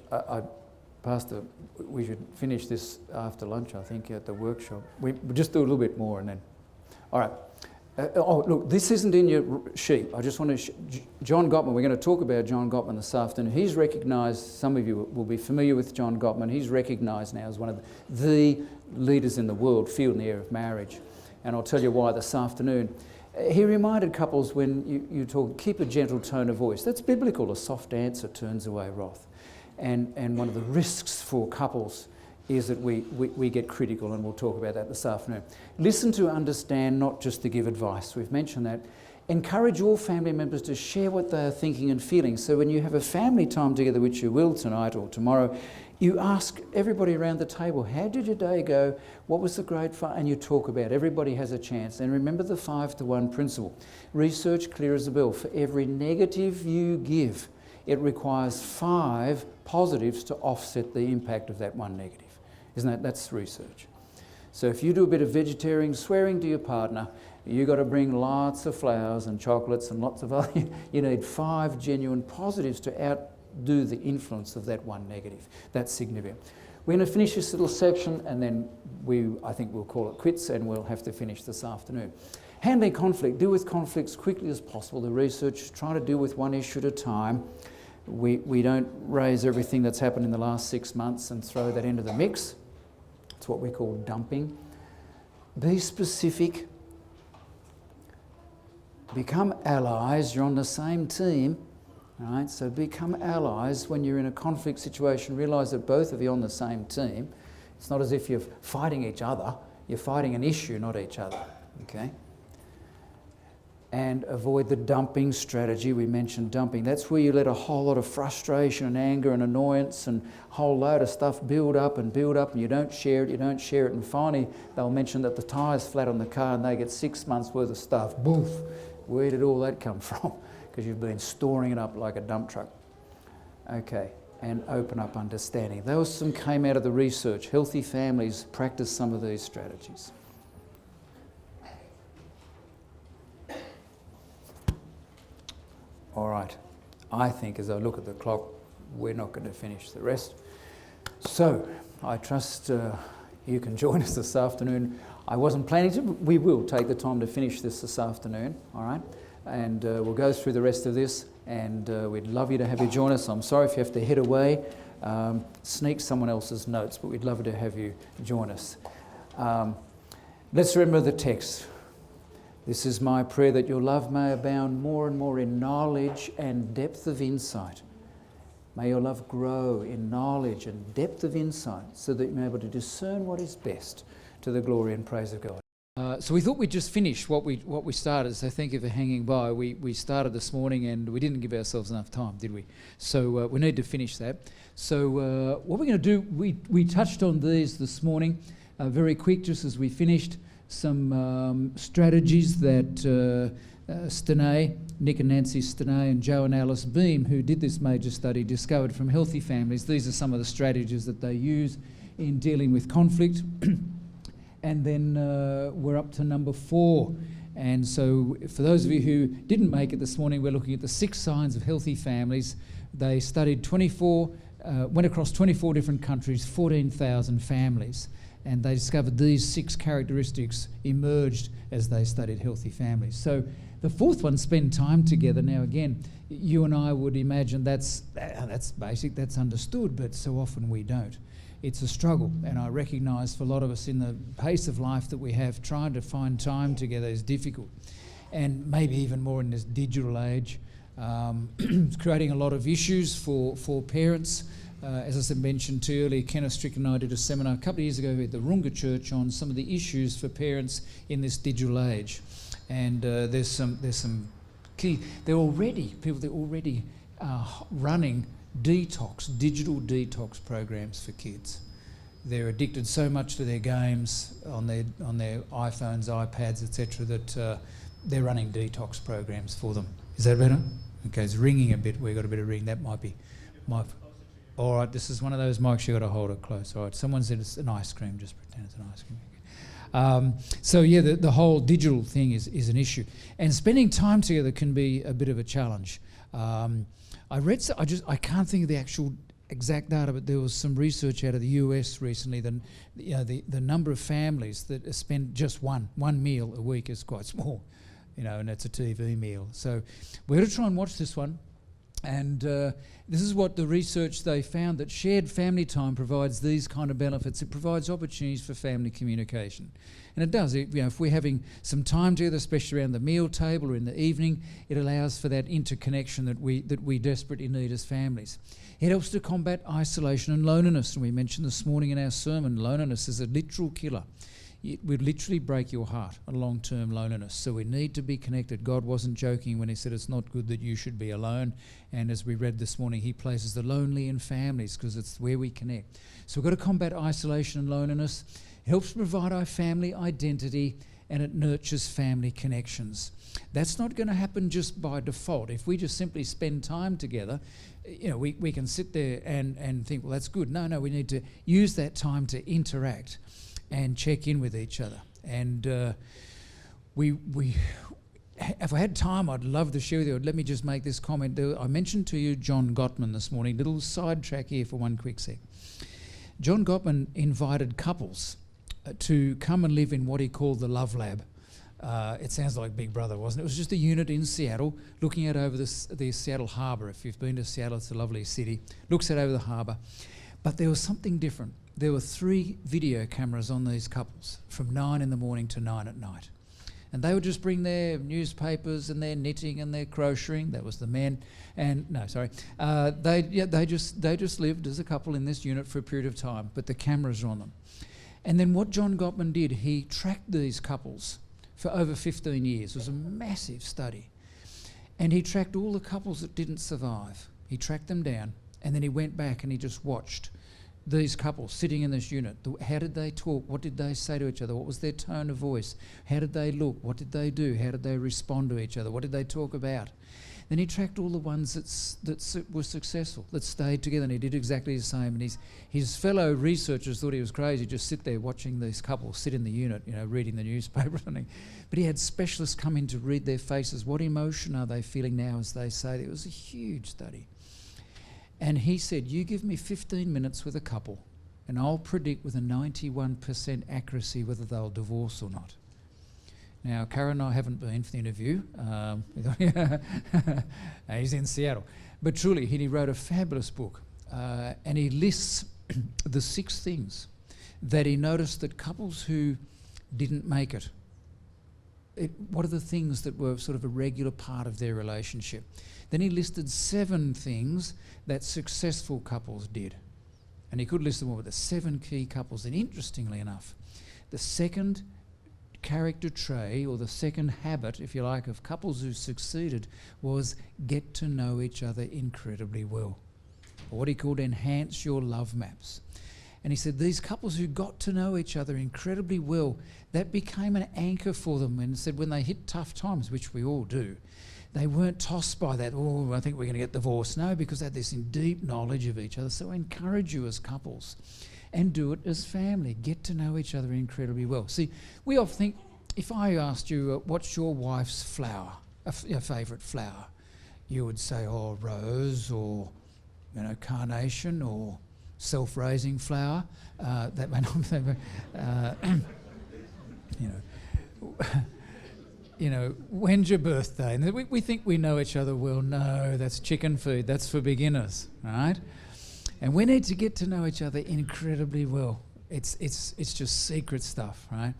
Pastor, we should finish this after lunch, I think, at the workshop. We'll just do a little bit more and then... All right. Look, this isn't in your sheet. I just want to... John Gottman, we're going to talk about John Gottman this afternoon. He's recognised, some of you will be familiar with John Gottman, he's recognised now as one of the leaders in the world, field in the area of marriage. And I'll tell you why this afternoon. He reminded couples when you talk, keep a gentle tone of voice. That's biblical. A soft answer turns away wrath. And one of the risks for couples is that we get critical, and we'll talk about that this afternoon. Listen to understand, not just to give advice. We've mentioned that. Encourage all family members to share what they are thinking and feeling. So when you have a family time together, which you will tonight or tomorrow, you ask everybody around the table, how did your day go? What was the great fun? And you talk about it. Everybody has a chance. And remember the 5-to-1 principle. Research clear as a bell. For every negative you give, it requires 5 positives to offset the impact of that one negative. That's research. So if you do a bit of vegetarian swearing to your partner, you've got to bring lots of flowers and chocolates and lots of other... You need 5 genuine positives to outdo the influence of that one negative. That's significant. We're going to finish this little section and then I think we'll call it quits and we'll have to finish this afternoon. Handling conflict. Deal with conflicts quickly as possible. The research, try to deal with one issue at a time. We don't raise everything that's happened in the last 6 months and throw that into the mix. It's what we call dumping. Be specific. Become allies. You're on the same team. All right? So become allies when you're in a conflict situation. Realise that both of you are on the same team. It's not as if you're fighting each other. You're fighting an issue, not each other. Okay? And avoid the dumping strategy. We mentioned dumping. That's where you let a whole lot of frustration and anger and annoyance and a whole load of stuff build up and you don't share it, and finally they'll mention that the tyre's flat on the car and they get 6 months worth of stuff. Boof! Where did all that come from? Because you've been storing it up like a dump truck. Okay, and open up understanding. Those some came out of the research. Healthy families practice some of these strategies. All right, I think as I look at the clock, we're not going to finish the rest. So I trust you can join us this afternoon. I wasn't planning to, but we will take the time to finish this afternoon, all right? And we'll go through the rest of this, and we'd love you to have you join us. I'm sorry if you have to head away, sneak someone else's notes, but we'd love to have you join us. Let's remember the text. This is my prayer, that your love may abound more and more in knowledge and depth of insight. May your love grow in knowledge and depth of insight so that you may be able to discern what is best to the glory and praise of God. So we thought we'd just finish what we started, so thank you for hanging by. We started this morning and we didn't give ourselves enough time, did we? So we need to finish that. So what we're going to do, we touched on these this morning, very quick, just as we finished. Some strategies that Nick and Nancy Stenay and Joe and Alice Beam, who did this major study, discovered from healthy families. These are some of the strategies that they use in dealing with conflict. And then we're up to number 4. And so for those of you who didn't make it this morning, we're looking at the 6 signs of healthy families. They studied went across 24 different countries, 14,000 families. And they discovered these 6 characteristics emerged as they studied healthy families. So the 4th one, spend time together. Now again, you and I would imagine that's basic, that's understood, but so often we don't. It's a struggle, and I recognise for a lot of us in the pace of life that we have, trying to find time together is difficult. And maybe even more in this digital age. It's creating a lot of issues for parents. As I mentioned to you earlier, Kenneth Strick and I did a seminar a couple of years ago at the Runga Church on some of the issues for parents in this digital age. And there's some key. They're already running digital detox programs for kids. They're addicted so much to their games on their iPhones, iPads, etc., that they're running detox programs for them. Is that better? Okay, it's ringing a bit. We've got a bit of ring. That might be my... All right, this is one of those mics you've got to hold it close. All right, someone said it's an ice cream. Just pretend it's an ice cream. So yeah, the whole digital thing is an issue. And spending time together can be a bit of a challenge. I can't think of the actual exact data, but there was some research out of the US recently. The number of families that spend just one meal a week is quite small, and that's a TV meal. So we're going to try and watch this one. And this is what the research they found, that shared family time provides these kind of benefits. It provides opportunities for family communication. And it does. If we're having some time together, especially around the meal table or in the evening, it allows for that interconnection that we desperately need as families. It helps to combat isolation and loneliness. And we mentioned this morning in our sermon, loneliness is a literal killer. It would literally break your heart, a long-term loneliness. So we need to be connected. God wasn't joking when he said it's not good that you should be alone. And as we read this morning, he places the lonely in families because it's where we connect. So we've got to combat isolation and loneliness. It helps provide our family identity, and it nurtures family connections. That's not going to happen just by default. If we just simply spend time together, we can sit there and think, well, that's good. No, we need to use that time to interact and check in with each other. And if I had time, I'd love to share with you. Let me just make this comment. I mentioned to you John Gottman this morning. Little sidetrack here for one quick sec. John Gottman invited couples to come and live in what he called the Love Lab. It sounds like Big Brother, wasn't it? It was just a unit in Seattle, looking out over the Seattle harbour. If you've been to Seattle, it's a lovely city. Looks out over the harbour. But there was something different. There were 3 video cameras on these couples from 9 in the morning to 9 at night. And they would just bring their newspapers and their knitting and their crocheting. That was the men. And no, sorry. They just lived as a couple in this unit for a period of time, but the cameras are on them. And then what John Gottman did, he tracked these couples for over 15 years. It was a massive study. And he tracked all the couples that didn't survive. He tracked them down, and then he went back and he just watched these couples sitting in this unit. How did they talk? What did they say to each other? What was their tone of voice? How did they look? What did they do? How did they respond to each other? What did they talk about? Then he tracked all the ones that were successful, that stayed together, and he did exactly the same. And his fellow researchers thought he was crazy, just sit there watching these couples sit in the unit, reading the newspaper or something. But he had specialists come in to read their faces. What emotion are they feeling now as they say it? It was a huge study. And he said, you give me 15 minutes with a couple and I'll predict with a 91% accuracy whether they'll divorce or not. Now, Karen and I haven't been for the interview. He's in Seattle. But truly, he wrote a fabulous book. And he lists the 6 things that he noticed that couples who didn't make it, what are the things that were sort of a regular part of their relationship? Then he listed 7 things that successful couples did. And he could list them all, but the 7 key couples. And interestingly enough, the second character trait, or the second habit, if you like, of couples who succeeded was get to know each other incredibly well. Or what he called enhance your love maps. And he said these couples who got to know each other incredibly well, that became an anchor for them, and said when they hit tough times, which we all do, they weren't tossed by that, I think we're going to get divorced. No, because they had this deep knowledge of each other. So I encourage you as couples, and do it as family. Get to know each other incredibly well. See, we often think, if I asked you, what's your wife's flower, your favourite flower? You would say, rose, or carnation, or self-raising flower. That may not be, when's your birthday? And we think we know each other well. No, that's chicken food. That's for beginners, right? And we need to get to know each other incredibly well. It's just secret stuff, right?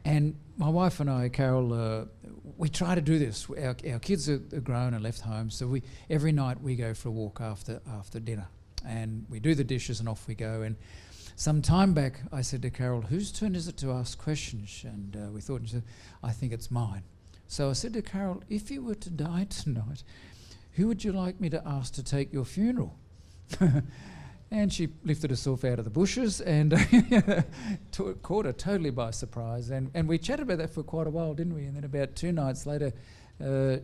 And my wife and I, Carol, we try to do this. Our kids are grown and left home, so every night we go for a walk after dinner, and we do the dishes and off we go. And some time back, I said to Carol, "Whose turn is it to ask questions?" And we thought, and she said, "I think it's mine." So I said to Carol, "If you were to die tonight, who would you like me to ask to take your funeral?" And she lifted herself out of the bushes and caught her totally by surprise. And we chatted about that for quite a while, didn't we? And then about 2 nights later,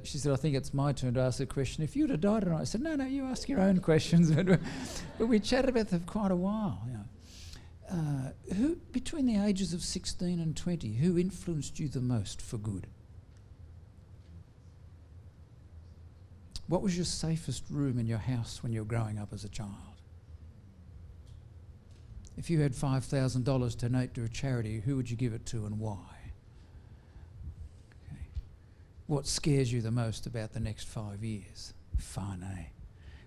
she said, "I think it's my turn to ask a question. If you were to die tonight," I said, no, you ask your own questions. But we chatted about that for quite a while. You know. Who, between the ages of 16 and 20, who influenced you the most for good? What was your safest room in your house when you were growing up as a child? If you had $5,000 to donate to a charity, who would you give it to and why? Okay. What scares you the most about the next 5 years? Fun, eh?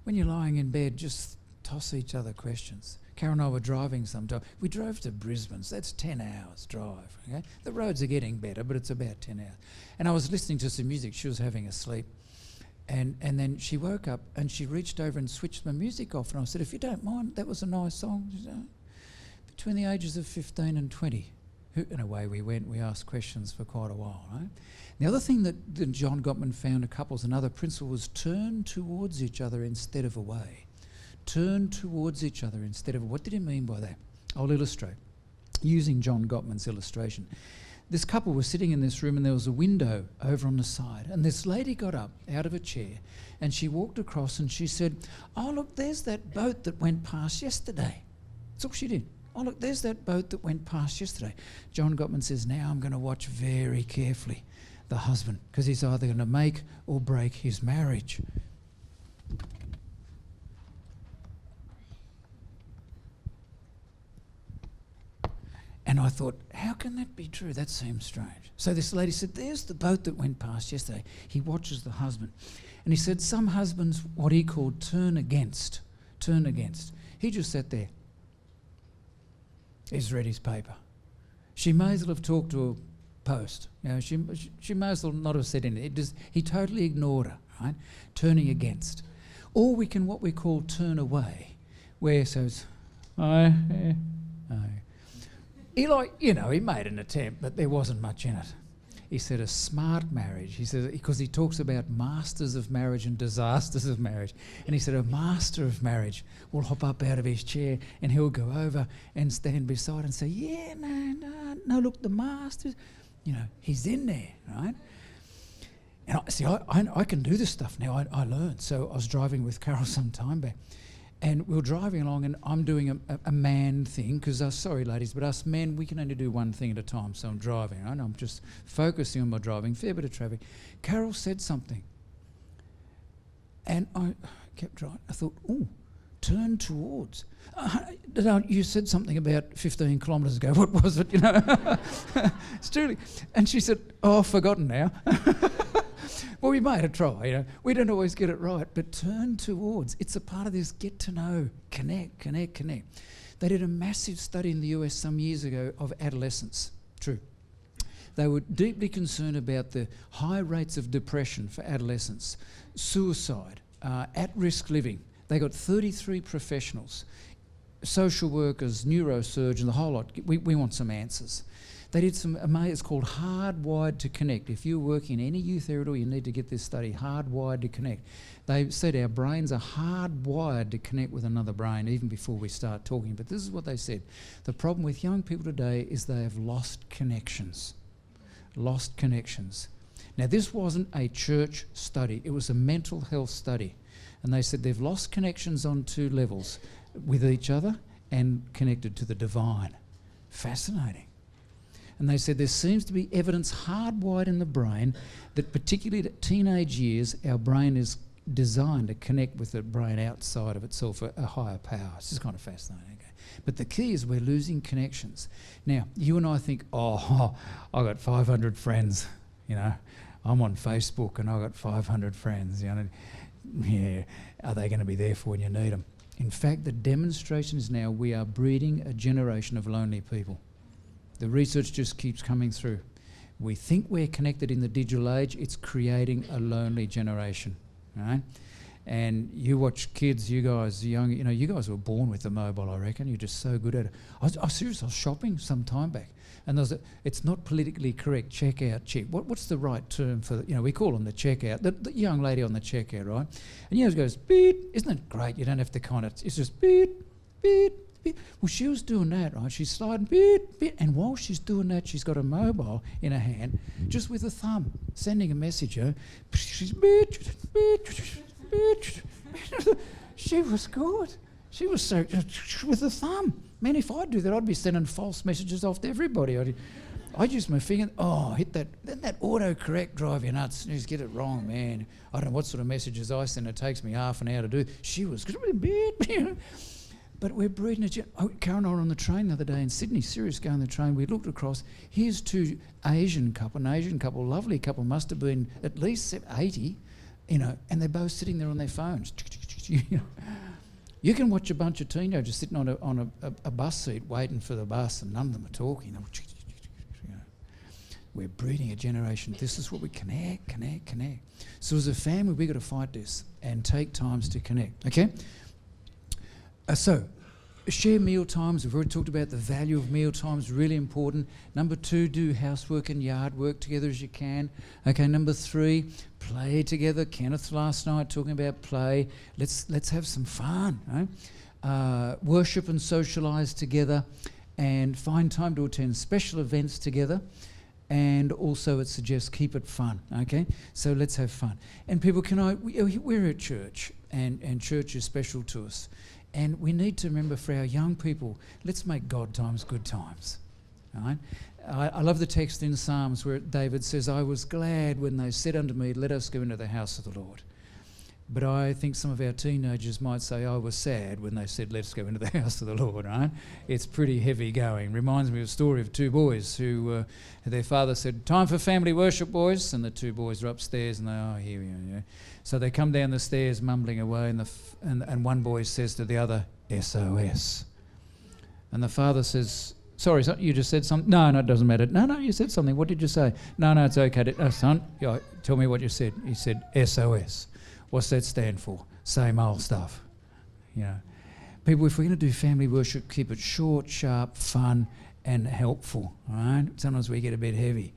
When you're lying in bed, just toss each other questions. Karen and I were driving sometime. We drove to Brisbane, so that's 10 hours drive. Okay? The roads are getting better, but it's about 10 hours. And I was listening to some music. She was having a sleep. And then she woke up and she reached over and switched my music off. And I said, "If you don't mind, that was a nice song." She said, between the ages of 15 and 20. And away we went. We asked questions for quite a while, right? The other thing that John Gottman found in couples, another principle, was turn towards each other instead of away. Turn towards each other instead of... What did he mean by that? I'll illustrate. Using John Gottman's illustration. This couple was sitting in this room and there was a window over on the side. And this lady got up out of a chair and she walked across and she said, "Oh, look, there's that boat that went past yesterday." That's all she did. "Oh, look, there's that boat that went past yesterday." John Gottman says, "Now I'm going to watch very carefully the husband, because he's either going to make or break his marriage." And I thought, how can that be true? That seems strange. So this lady said, "There's the boat that went past yesterday." He watches the husband. And he said, some husbands, what he called turn against. He just sat there. He's read his paper. She may as well have talked to a post. You know, she may as well not have said anything. He totally ignored her, right? Turning against. Or we can what we call turn away, where so it's, "Aye, yeah, aye." He made an attempt, but there wasn't much in it. He said a smart marriage, he said, because he talks about masters of marriage and disasters of marriage. And he said a master of marriage will hop up out of his chair and he'll go over and stand beside and say, "Yeah, no, look, the master," he's in there, right? And I can do this stuff now. I learned. So I was driving with Carol some time back. And we were driving along and I'm doing a man thing because, sorry ladies, but us men, we can only do one thing at a time. So I'm driving, right? I'm just focusing on my driving, fair bit of traffic. Carol said something. And I kept driving. I thought, "Oh, turn towards." You said something about 15 kilometres ago. What was it, It's truly. And she said, "Oh, I've forgotten now." Well, we made a try, We don't always get it right, but turn towards. It's a part of this get to know, connect. They did a massive study in the US some years ago of adolescents. True. They were deeply concerned about the high rates of depression for adolescents, suicide, at-risk living. They got 33 professionals, social workers, neurosurgeons, the whole lot. We want some answers. They did it's called Hardwired to Connect. If you're working in any youth area at all, you need to get this study, Hardwired to Connect. They said our brains are hardwired to connect with another brain even before we start talking. But this is what they said. The problem with young people today is they have lost connections. Now, this wasn't a church study. It was a mental health study. And they said they've lost connections on 2 levels, with each other and connected to the divine. Fascinating. And they said there seems to be evidence hardwired in the brain that particularly at teenage years, our brain is designed to connect with the brain outside of itself, a higher power. It's just kind of fascinating. Okay? But the key is we're losing connections. Now, you and I think, "Oh, I got 500 friends, I'm on Facebook and I got 500 friends, Yeah, are they going to be there for when you need them?" In fact, the demonstration is now we are breeding a generation of lonely people. The research just keeps coming through. We think we're connected in the digital age. It's creating a lonely generation, right? And you watch kids, you guys, young, you guys were born with the mobile, I reckon. You're just so good at it. I was shopping some time back, and it's not politically correct, checkout chip. What's the right term for we call them the checkout. The young lady on the checkout, right? And it goes, beep. Isn't it great? You don't have to it's just beep, beep, beep. Well, she was doing that, right? She's sliding, beep, beep. And while she's doing that, she's got a mobile in her hand, just with a thumb, sending a message, She's beep, beep, she was good. She was so with a thumb. Man, if I do that, I'd be sending false messages off to everybody. I'd use my finger. Hit that. Then that autocorrect drive you nuts. You just get it wrong, man. I don't know what sort of messages I send. It takes me half an hour to do. She was good. But we're breeding Karen and I were on the train the other day in Sydney. Serious, going on the train. We looked across. Here's an Asian couple, lovely couple, must have been at least 80. And they're both sitting there on their phones. You can watch a bunch of teenagers sitting on a bus seat waiting for the bus, and none of them are talking. We're breeding a generation. This is what we connect. So as a family, we've got to fight this and take times to connect, okay? So share meal times. We've already talked about the value of meal times, really important. Number 2, do housework and yard work together as you can. Okay, number 3, play together. Kenneth last night talking about play. Let's have some fun, right? Worship and socialise together, and find time to attend special events together. And also it suggests keep it fun, okay? So let's have fun. And people, we're at church, and church is special to us. And we need to remember for our young people, let's make God times good times. Right? I love the text in Psalms where David says, I was glad when they said unto me, let us go into the house of the Lord. But I think some of our teenagers might say, I was sad when they said, let's go into the house of the Lord, right? It's pretty heavy going. Reminds me of a story of 2 boys who, their father said, time for family worship, boys. And the 2 boys are upstairs and they, here we are. So they come down the stairs mumbling away, and one boy says to the other, SOS. And the father says, sorry, son, you just said something? No, it doesn't matter. No, you said something. What did you say? No, it's okay. Son, tell me what you said. He said, SOS. What's that stand for? Same old stuff. People, if we're going to do family worship, keep it short, sharp, fun, and helpful. All right? Sometimes we get a bit heavy.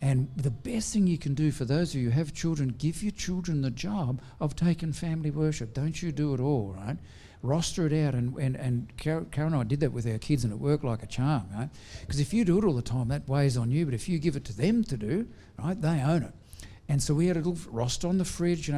And the best thing you can do for those of you who have children, give your children the job of taking family worship. Don't you do it all, right? Roster it out, and Karen and I did that with our kids, and it worked like a charm, right? Because if you do it all the time, that weighs on you. But if you give it to them to do, right, they own it. And so we had a little roster on the fridge,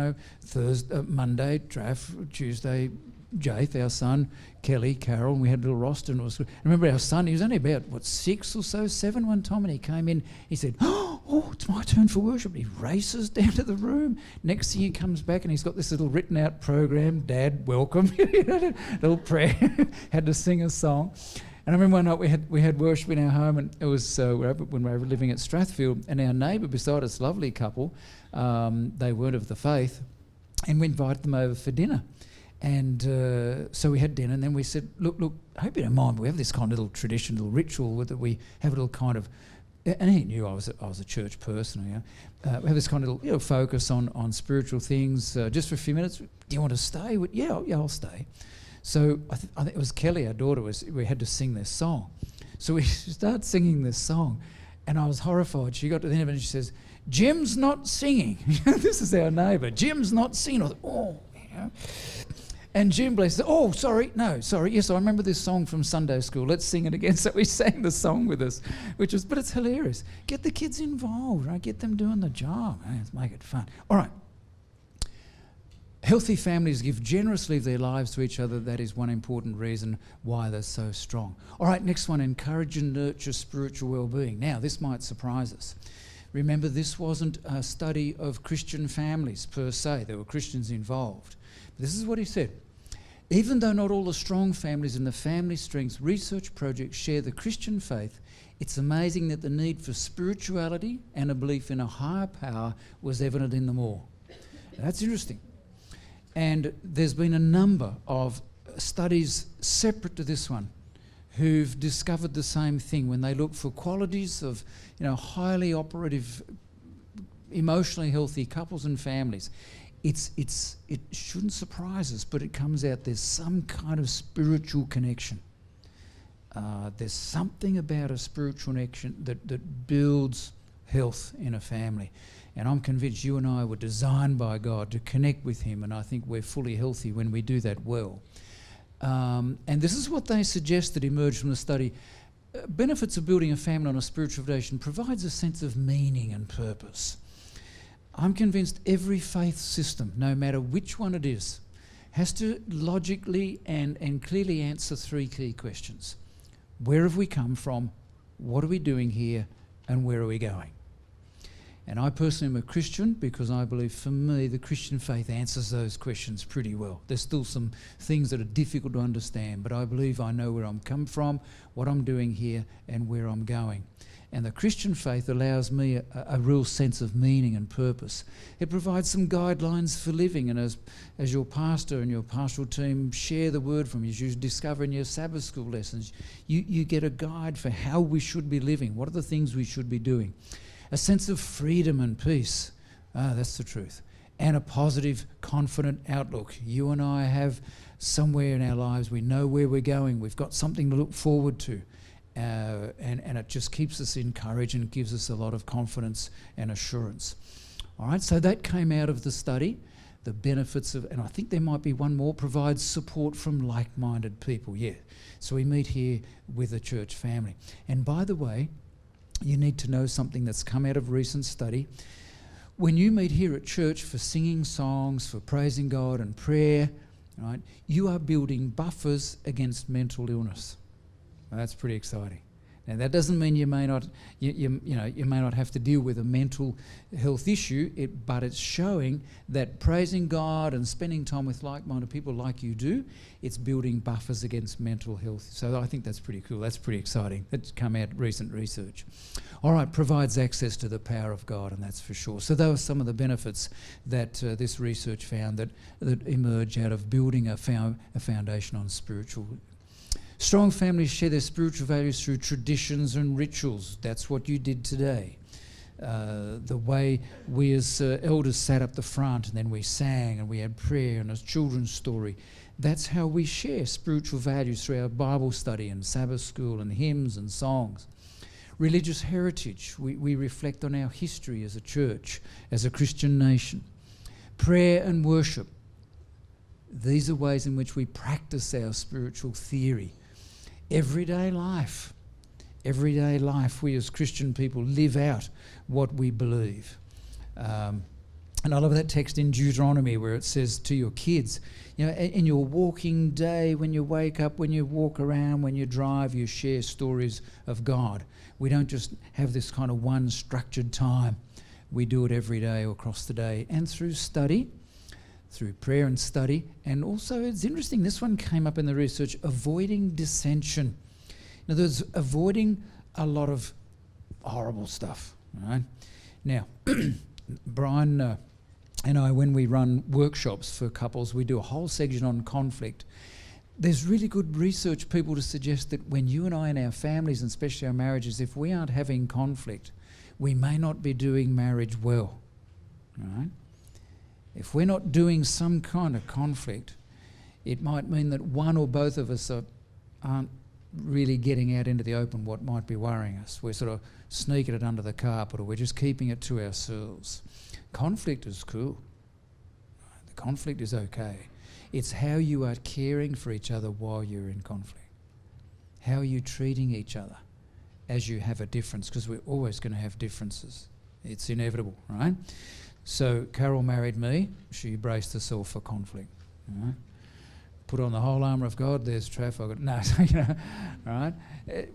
Thursday, Monday, Traff, Tuesday, Jaith, our son, Kelly, Carol, and we had a little roster. And it was good. I remember our son, he was only about, 6 or so, 7 one time, and he came in, he said, oh, it's my turn for worship. He races down to the room. Next thing he comes back and he's got this little written out program, Dad, welcome, little prayer, had to sing a song. And I remember one night we had worship in our home, and it was when we were living at Strathfield, and our neighbour beside us, lovely couple, they weren't of the faith, and we invited them over for dinner. And so we had dinner, and then we said, look, I hope you don't mind, but we have this kind of little tradition, little ritual that we have a little kind of, and he knew I was a church person, we have this kind of little focus on spiritual things, just for a few minutes. Do you want to stay? Yeah, I'll stay. So I think it was Kelly, our daughter, we had to sing this song. So we started singing this song, and I was horrified. She got to the end of it and she says, Jim's not singing. This is our neighbour. Jim's not singing. I thought, And Jim, bless her, yes, I remember this song from Sunday school. Let's sing it again. So we sang the song with us, but it's hilarious. Get the kids involved, right? Get them doing the job. Right? Let's make it fun. All right. Healthy families give generously of their lives to each other. That is one important reason why they're so strong. All right, next one, encourage and nurture spiritual well-being. Now, this might surprise us. Remember, this wasn't a study of Christian families per se. There were Christians involved. This is what he said. Even though not all the strong families in the Family Strengths Research Project share the Christian faith, it's amazing that the need for spirituality and a belief in a higher power was evident in them all. That's interesting. And there's been a number of studies separate to this one who've discovered the same thing when they look for qualities of, highly operative, emotionally healthy couples and families. It shouldn't surprise us, but it comes out there's some kind of spiritual connection. There's something about a spiritual connection that builds health in a family. And I'm convinced you and I were designed by God to connect with him, and I think we're fully healthy when we do that well. And this is what they suggest that emerged from the study. Benefits of building a family on a spiritual foundation provides a sense of meaning and purpose. I'm convinced every faith system, no matter which one it is, has to logically and clearly answer three key questions. Where have we come from? What are we doing here? And where are we going? And I personally am a Christian because I believe, for me, the Christian faith answers those questions pretty well. There's still some things that are difficult to understand, but I believe I know where I'm come from, what I'm doing here, and where I'm going. And the Christian faith allows me a real sense of meaning and purpose. It provides some guidelines for living, and as your pastor and your pastoral team share the word from you, as you discover in your Sabbath school lessons, you get a guide for how we should be living. What are the things we should be doing? A sense of freedom and peace. That's the truth. And a positive, confident outlook. You and I have somewhere in our lives, we know where we're going. We've got something to look forward to. And it just keeps us encouraged and gives us a lot of confidence and assurance. All right, so that came out of the study. The benefits of, and I think there might be one more, provides support from like-minded people. Yeah, so we meet here with a church family. And by the way, you need to know something that's come out of recent study. When you meet here at church for singing songs, for praising God and prayer, right, you are building buffers against mental illness. Well, that's pretty exciting. Now that doesn't mean you may not, you may not have to deal with a mental health issue, but it's showing that praising God and spending time with like-minded people like you do, it's building buffers against mental health. So I think that's pretty cool. That's pretty exciting. That's come out recent research. All right, provides access to the power of God, and that's for sure. So those are some of the benefits that this research found that emerge out of building a foundation on spiritual. Strong families share their spiritual values through traditions and rituals. That's what you did today. The way we as elders sat up the front and then we sang and we had prayer and a children's story. That's how we share spiritual values through our Bible study and Sabbath school and hymns and songs. Religious heritage. We reflect on our history as a church, as a Christian nation. Prayer and worship. These are ways in which we practice our spiritual theory. Everyday life, we as Christian people live out what we believe. And I love that text in Deuteronomy where it says to your kids, in your walking day, when you wake up, when you walk around, when you drive, you share stories of God. We don't just have this kind of one structured time. We do it every day or across the day, and through study, through prayer and study. And also, it's interesting, this one came up in the research, avoiding dissension. In other words, avoiding a lot of horrible stuff. Right? Now, Brian and I, when we run workshops for couples, we do a whole section on conflict. There's really good research, people, to suggest that when you and I and our families, and especially our marriages, if we aren't having conflict, we may not be doing marriage well. Right? If we're not doing some kind of conflict, it might mean that one or both of us aren't really getting out into the open what might be worrying us. We're sort of sneaking it under the carpet, or we're just keeping it to ourselves. Conflict is cool. The conflict is okay. It's how you are caring for each other while you're in conflict. How are you treating each other as you have a difference? Because we're always going to have differences. It's inevitable, right? So Carol married me. She braced herself for conflict. Right? Put on the whole armour of God. There's Trafford. No, right?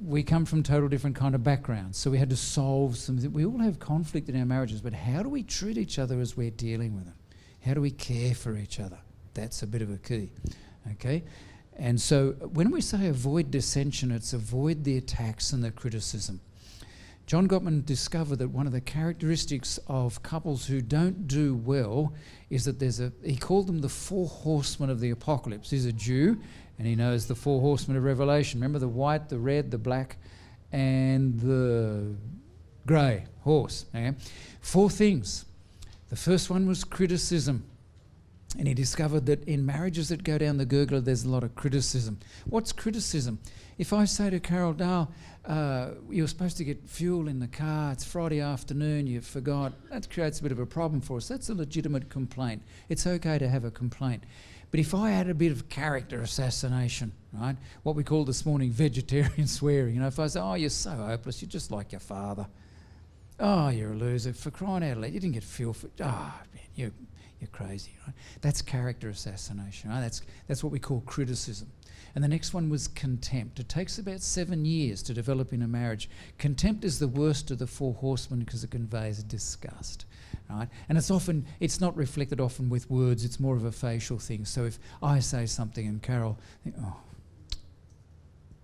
We come from total different kind of backgrounds, so we had to solve some. We all have conflict in our marriages, but how do we treat each other as we're dealing with it? How do we care for each other? That's a bit of a key. Okay, and so when we say avoid dissension, it's avoid the attacks and the criticism. John Gottman discovered that one of the characteristics of couples who don't do well is that he called them the 4 horsemen of the apocalypse. He's a Jew, and he knows the 4 horsemen of Revelation. Remember the white, the red, the black, and the grey horse. Okay? 4 things. The first one was criticism. And he discovered that in marriages that go down the gurgler, there's a lot of criticism. What's criticism? If I say to Carol, Dale, you're supposed to get fuel in the car, it's Friday afternoon, you forgot, that creates a bit of a problem for us. That's a legitimate complaint. It's okay to have a complaint. But if I had a bit of character assassination, right, what we call this morning vegetarian swearing, if I say, oh, you're so hopeless, you're just like your father. Oh, you're a loser, for crying out loud, you didn't get fuel for, man, you're crazy, right? That's character assassination, right? That's what we call criticism. And the next one was contempt. It takes about 7 years to develop in a marriage. Contempt is the worst of the 4 horsemen because it conveys disgust, right? And it's not reflected often with words, it's more of a facial thing. So if I say something and Carol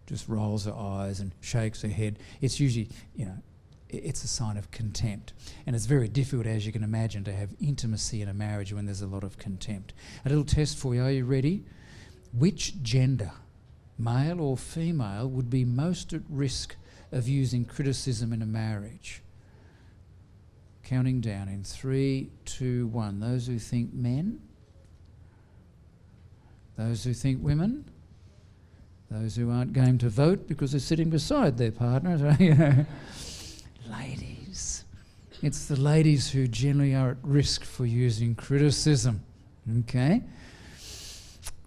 just rolls her eyes and shakes her head, it's usually, it's a sign of contempt. And it's very difficult, as you can imagine, to have intimacy in a marriage when there's a lot of contempt. A little test for you. Are you ready? Which gender, male or female, would be most at risk of using criticism in a marriage? Counting down in 3, 2, 1. Those who think men? Those who think women? Those who aren't game to vote because they're sitting beside their partner? Ladies. It's the ladies who generally are at risk for using criticism. Okay?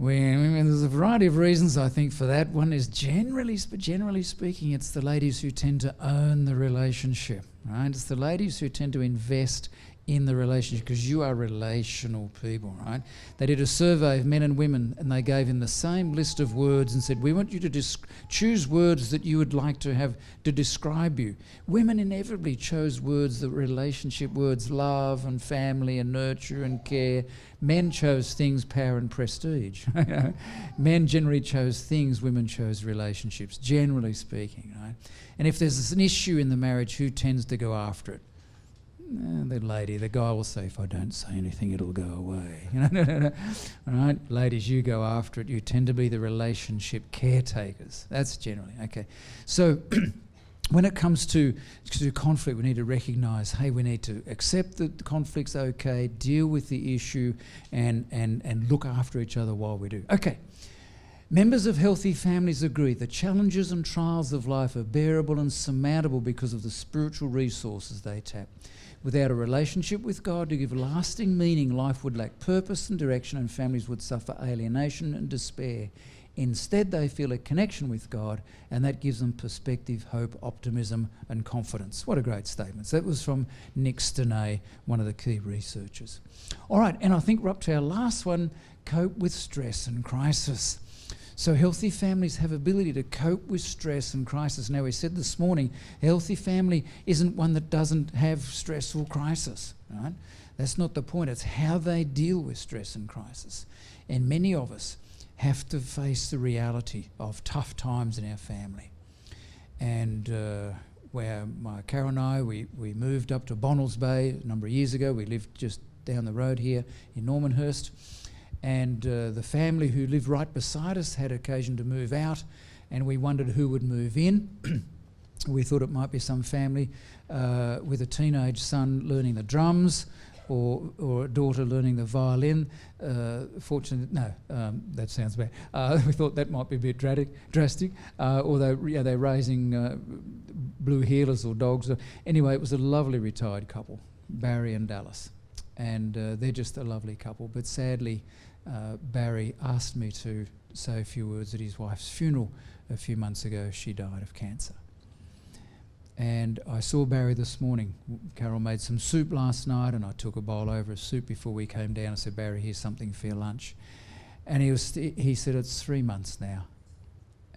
There's a variety of reasons, I think, for that. One is generally speaking, it's the ladies who tend to own the relationship, right? It's the ladies who tend to invest in the relationship because you are relational people, right? They did a survey of men and women and they gave them the same list of words and said, we want you to choose words that you would like to have to describe you. Women inevitably chose words, the relationship words, love and family and nurture and care. Men chose things, power and prestige. Men generally chose things, women chose relationships, generally speaking, right? And if there's an issue in the marriage, who tends to go after it? The guy will say, if I don't say anything, it'll go away. All right, ladies, you go after it. You tend to be the relationship caretakers. That's generally, okay. So when it comes to conflict, we need to recognise, hey, we need to accept that the conflict's okay, deal with the issue, and look after each other while we do. Okay. Members of healthy families agree the challenges and trials of life are bearable and surmountable because of the spiritual resources they tap. Without a relationship with God to give lasting meaning, life would lack purpose and direction and families would suffer alienation and despair. Instead, they feel a connection with God and that gives them perspective, hope, optimism and confidence. What a great statement. So that was from Nick Stenay, one of the key researchers. All right, and I think we're up to our last one, cope with stress and crisis. So healthy families have ability to cope with stress and crisis. Now, we said this morning, a healthy family isn't one that doesn't have stress or crisis, right? That's not the point. It's how they deal with stress and crisis. And many of us have to face the reality of tough times in our family. And where Carol and I, we moved up to Bonnells Bay a number of years ago. We lived just down the road here in Normanhurst. And the family who lived right beside us had occasion to move out, and we wondered who would move in. We thought it might be some family with a teenage son learning the drums, or a daughter learning the violin. Fortunately, no, that sounds bad. We thought that might be a bit drastic. Or they're raising blue heelers or dogs. Anyway, it was a lovely retired couple, Barry and Dallas. And they're just a lovely couple. But sadly, Barry asked me to say a few words at his wife's funeral a few months ago. She died of cancer. And I saw Barry this morning. Carol made some soup last night and I took a bowl over of soup before we came down. I said, Barry, here's something for your lunch. And he said, it's 3 months now.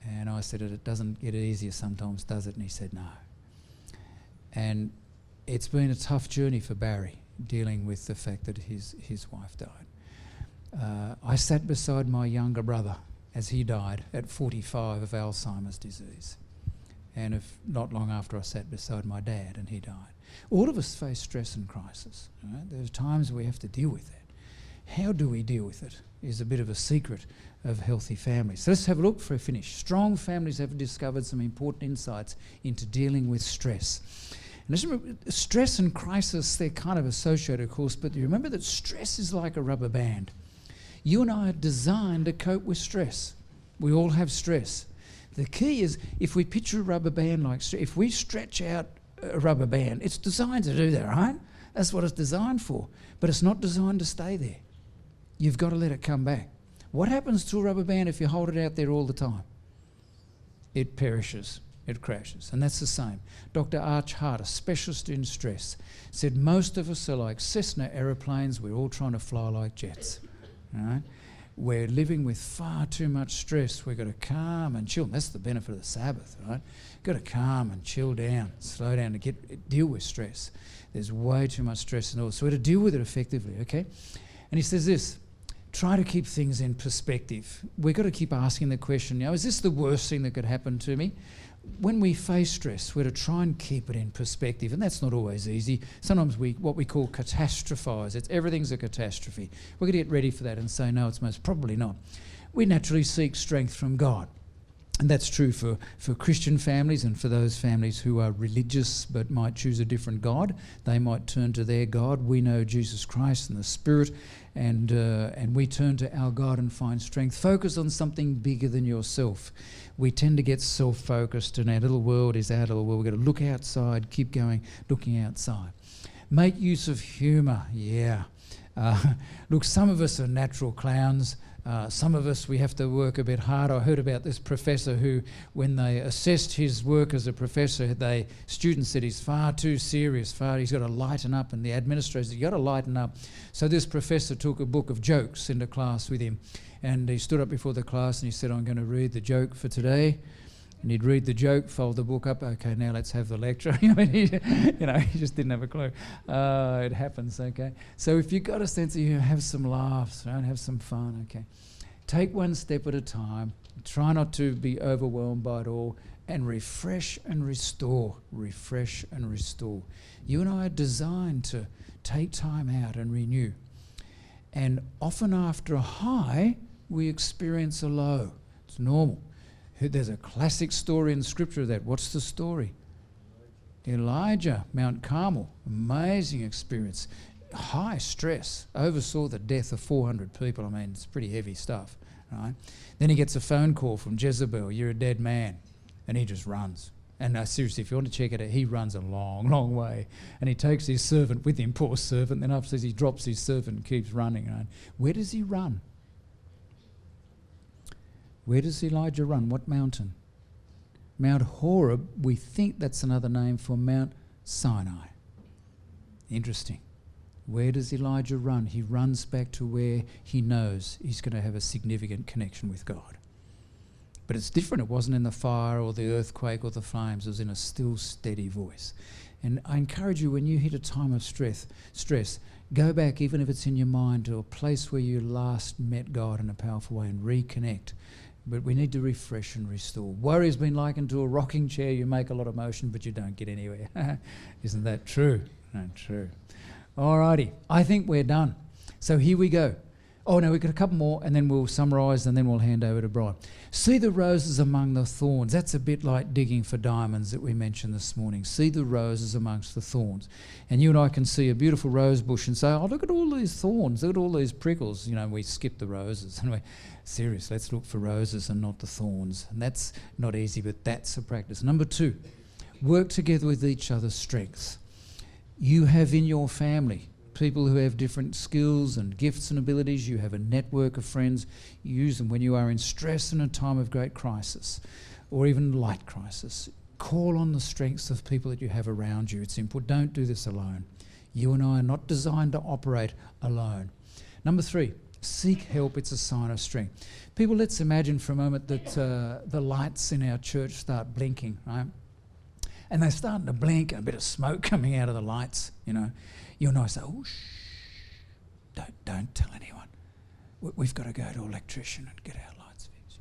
And I said, it doesn't get easier sometimes, does it? And he said, no. And it's been a tough journey for Barry, dealing with the fact that his wife died. I sat beside my younger brother as he died at 45 of Alzheimer's disease. And if not long after, I sat beside my dad and he died. All of us face stress and crisis. Right? There's times we have to deal with that. How do we deal with it is a bit of a secret of healthy families. So let's have a look for a finish. Strong families have discovered some important insights into dealing with stress. And just remember, stress and crisis, they're kind of associated, of course, but you remember that stress is like a rubber band. You and I are designed to cope with stress. We all have stress. The key is, if we picture a rubber band like stress, if we stretch out a rubber band, it's designed to do that, right? That's what it's designed for. But it's not designed to stay there. You've got to let it come back. What happens to a rubber band if you hold it out there all the time? It perishes. It crashes. And that's the same. Dr. Arch Hart, a specialist in stress, said most of us are like Cessna aeroplanes. We're all trying to fly like jets. Right? We're living with far too much stress. We've got to calm and chill. That's the benefit of the Sabbath, right? Got to calm and chill down, slow down to deal with stress. There's way too much stress and all. So we're to deal with it effectively, okay? And he says this, try to keep things in perspective. We've got to keep asking the question, is this the worst thing that could happen to me? When we face stress, we're to try and keep it in perspective, and that's not always easy. Sometimes what we call catastrophize. Everything's a catastrophe. We're going to get ready for that and say, no, it's most probably not. We naturally seek strength from God. And that's true for Christian families and for those families who are religious but might choose a different God. They might turn to their God. We know Jesus Christ and the Spirit, and we turn to our God and find strength. Focus on something bigger than yourself. We tend to get self-focused, and our little world is our little world. We've got to look outside, keep going, looking outside. Make use of humour, yeah. Look, some of us are natural clowns. Some of us, we have to work a bit harder. I heard about this professor who, when they assessed his work as a professor, students said he's far too serious, he's got to lighten up, and the administrator said, you've got to lighten up. So this professor took a book of jokes into class with him, and he stood up before the class and he said, I'm going to read the joke for today. And he'd read the joke, fold the book up. Okay, now let's have the lecture. He just didn't have a clue. It happens, okay? So if you've got a sense of humour, have some laughs, right? Have some fun, okay? Take one step at a time. Try not to be overwhelmed by it all. And refresh and restore. Refresh and restore. You and I are designed to take time out and renew. And often after a high, we experience a low. It's normal. There's a classic story in Scripture of that. What's the story? Elijah, Mount Carmel, amazing experience. High stress, oversaw the death of 400 people. I mean, it's pretty heavy stuff, right? Then he gets a phone call from Jezebel, you're a dead man, and he just runs. And seriously, if you want to check it out, he runs a long, long way. And he takes his servant with him, poor servant, then upstairs he drops his servant and keeps running. Right? Where does he run? Where does Elijah run? What mountain? Mount Horeb, we think that's another name for Mount Sinai. Interesting. Where does Elijah run? He runs back to where he knows he's going to have a significant connection with God. But it's different. It wasn't in the fire or the earthquake or the flames. It was in a still, steady voice. And I encourage you, when you hit a time of stress, go back, even if it's in your mind, to a place where you last met God in a powerful way and reconnect. But we need to refresh and restore. Worry has been likened to a rocking chair. You make a lot of motion, but you don't get anywhere. Isn't that true? Not true. All righty. I think we're done. So here we go. Oh, no, we've got a couple more, and then we'll summarise, and then we'll hand over to Brian. See the roses among the thorns. That's a bit like digging for diamonds that we mentioned this morning. See the roses amongst the thorns. And you and I can see a beautiful rose bush and say, oh, look at all these thorns, look at all these prickles. We skip the roses. And we're serious, let's look for roses and not the thorns. And that's not easy, but that's a practice. Number 2, work together with each other's strengths. You have in your family people who have different skills and gifts and abilities. You have a network of friends. Use them when you are in stress and a time of great crisis or even light crisis. Call on the strengths of people that you have around you. It's important. Don't do this alone. You and I are not designed to operate alone. Number 3, seek help. It's a sign of strength. People, let's imagine for a moment that the lights in our church start blinking, right? And they're starting to blink, a bit of smoke coming out of the lights, You and I say, oh, shh, don't tell anyone. We've got to go to an electrician and get our lights fixed.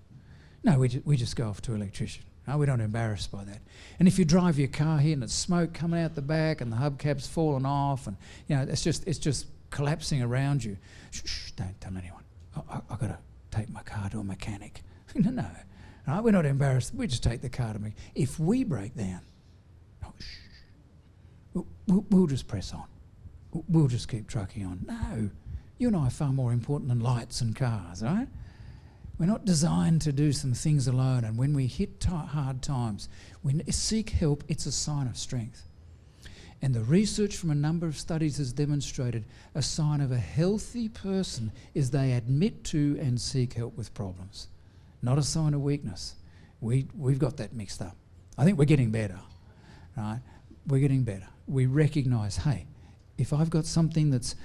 No, we just go off to an electrician. No, we're not embarrassed by that. And if you drive your car here and it's smoke coming out the back and the hubcap's fallen off and, it's just collapsing around you, shh, don't tell anyone. I've got to take my car to a mechanic. No. Right? We're not embarrassed. We just take the car to me. If we break down, we'll just press on. We'll just keep trucking on. No. You and I are far more important than lights and cars, right? We're not designed to do some things alone, and when we hit hard times, when we seek help, it's a sign of strength. And the research from a number of studies has demonstrated a sign of a healthy person is they admit to and seek help with problems, not a sign of weakness. We've got that mixed up. I think we're getting better, right? We're getting better. We recognise, hey, if I've got something that's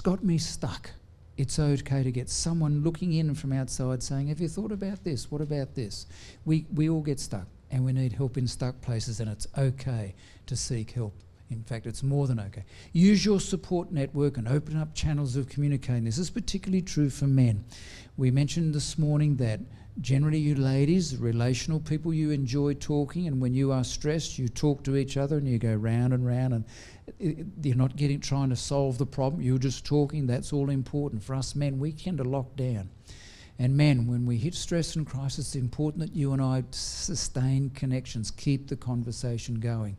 got me stuck, it's okay to get someone looking in from outside saying, have you thought about this? What about this? We all get stuck and we need help in stuck places, and it's okay to seek help. In fact, it's more than okay. Use your support network and open up channels of communicating. This is particularly true for men. We mentioned this morning that generally you ladies, relational people, you enjoy talking, and when you are stressed, you talk to each other and you go round and round, and you're not trying to solve the problem, you're just talking. That's all important. For us men, we tend to lock down. And men, when we hit stress and crisis, it's important that you and I sustain connections, keep the conversation going.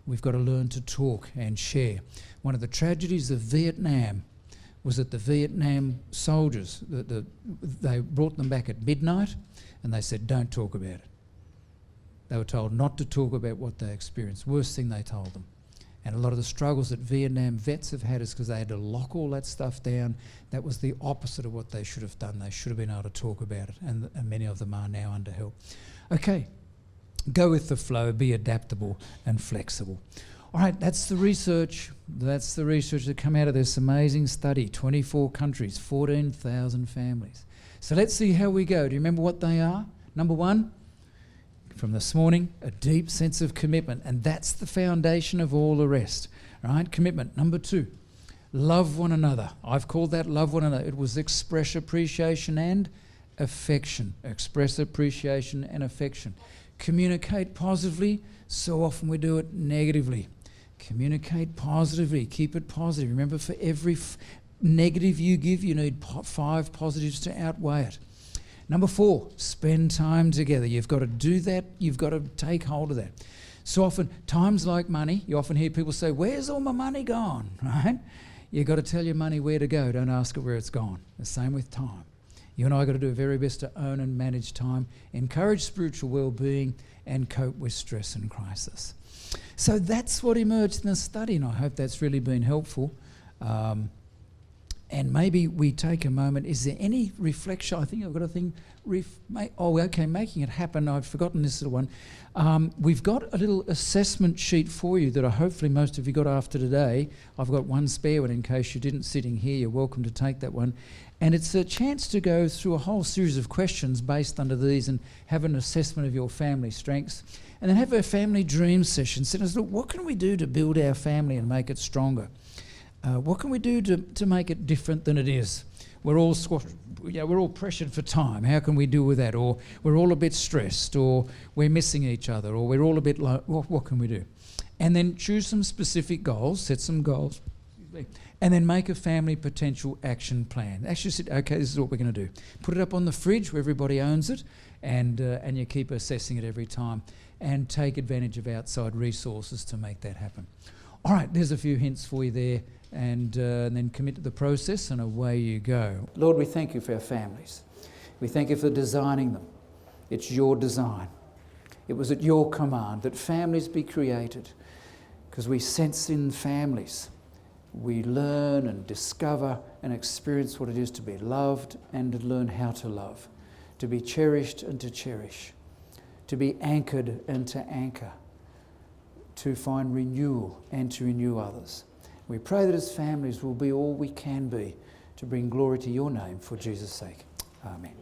We've got to learn to talk and share. One of the tragedies of Vietnam was that the Vietnam soldiers, they brought them back at midnight and they said, don't talk about it. They were told not to talk about what they experienced. Worst thing they told them. And a lot of the struggles that Vietnam vets have had is because they had to lock all that stuff down. That was the opposite of what they should have done. They should have been able to talk about it, and many of them are now under help. Okay, go with the flow, be adaptable and flexible. All right, that's the research. That's the research that come out of this amazing study. 24 countries, 14,000 families. So let's see how we go. Do you remember what they are? Number one, from this morning, a deep sense of commitment, and that's the foundation of all the rest, right? Commitment. Number two, love one another. I've called that love one another. It was express appreciation and affection. Express appreciation and affection. Communicate positively. So often we do it negatively. Communicate positively. Keep it positive. Remember, for every negative you give, you need 5 positives to outweigh it. Number 4, spend time together. You've got to do that. You've got to take hold of that. So often, time's like money. You often hear people say, where's all my money gone, right? You've got to tell your money where to go. Don't ask it where it's gone. The same with time. You and I have got to do our very best to own and manage time, encourage spiritual well-being, and cope with stress and crisis. So that's what emerged in the study, and I hope that's really been helpful. And maybe we take a moment. Is there any reflection? I think I've got a thing. Making it happen. I've forgotten this little one. We've got a little assessment sheet for you that hopefully most of you got after today. I've got one spare one in case you didn't sitting here. You're welcome to take that one. And it's a chance to go through a whole series of questions based under these and have an assessment of your family strengths. And then have a family dream session. So look, what can we do to build our family and make it stronger? What can we do to make it different than it is? We're all we're all pressured for time. How can we deal with that? Or we're all a bit stressed, or we're missing each other, or we're all a bit low. What can we do? And then choose some specific goals, set some goals, and then make a family potential action plan. Actually say, okay, this is what we're going to do. Put it up on the fridge where everybody owns it, and you keep assessing it every time, and take advantage of outside resources to make that happen. All right, there's a few hints for you there. And then commit to the process, and away you go. Lord, we thank you for our families. We thank you for designing them. It's your design. It was at your command that families be created, because we sense in families, we learn and discover and experience what it is to be loved and to learn how to love, to be cherished and to cherish, to be anchored and to anchor, to find renewal and to renew others. We pray that as families will be all we can be to bring glory to your name for Jesus' sake. Amen.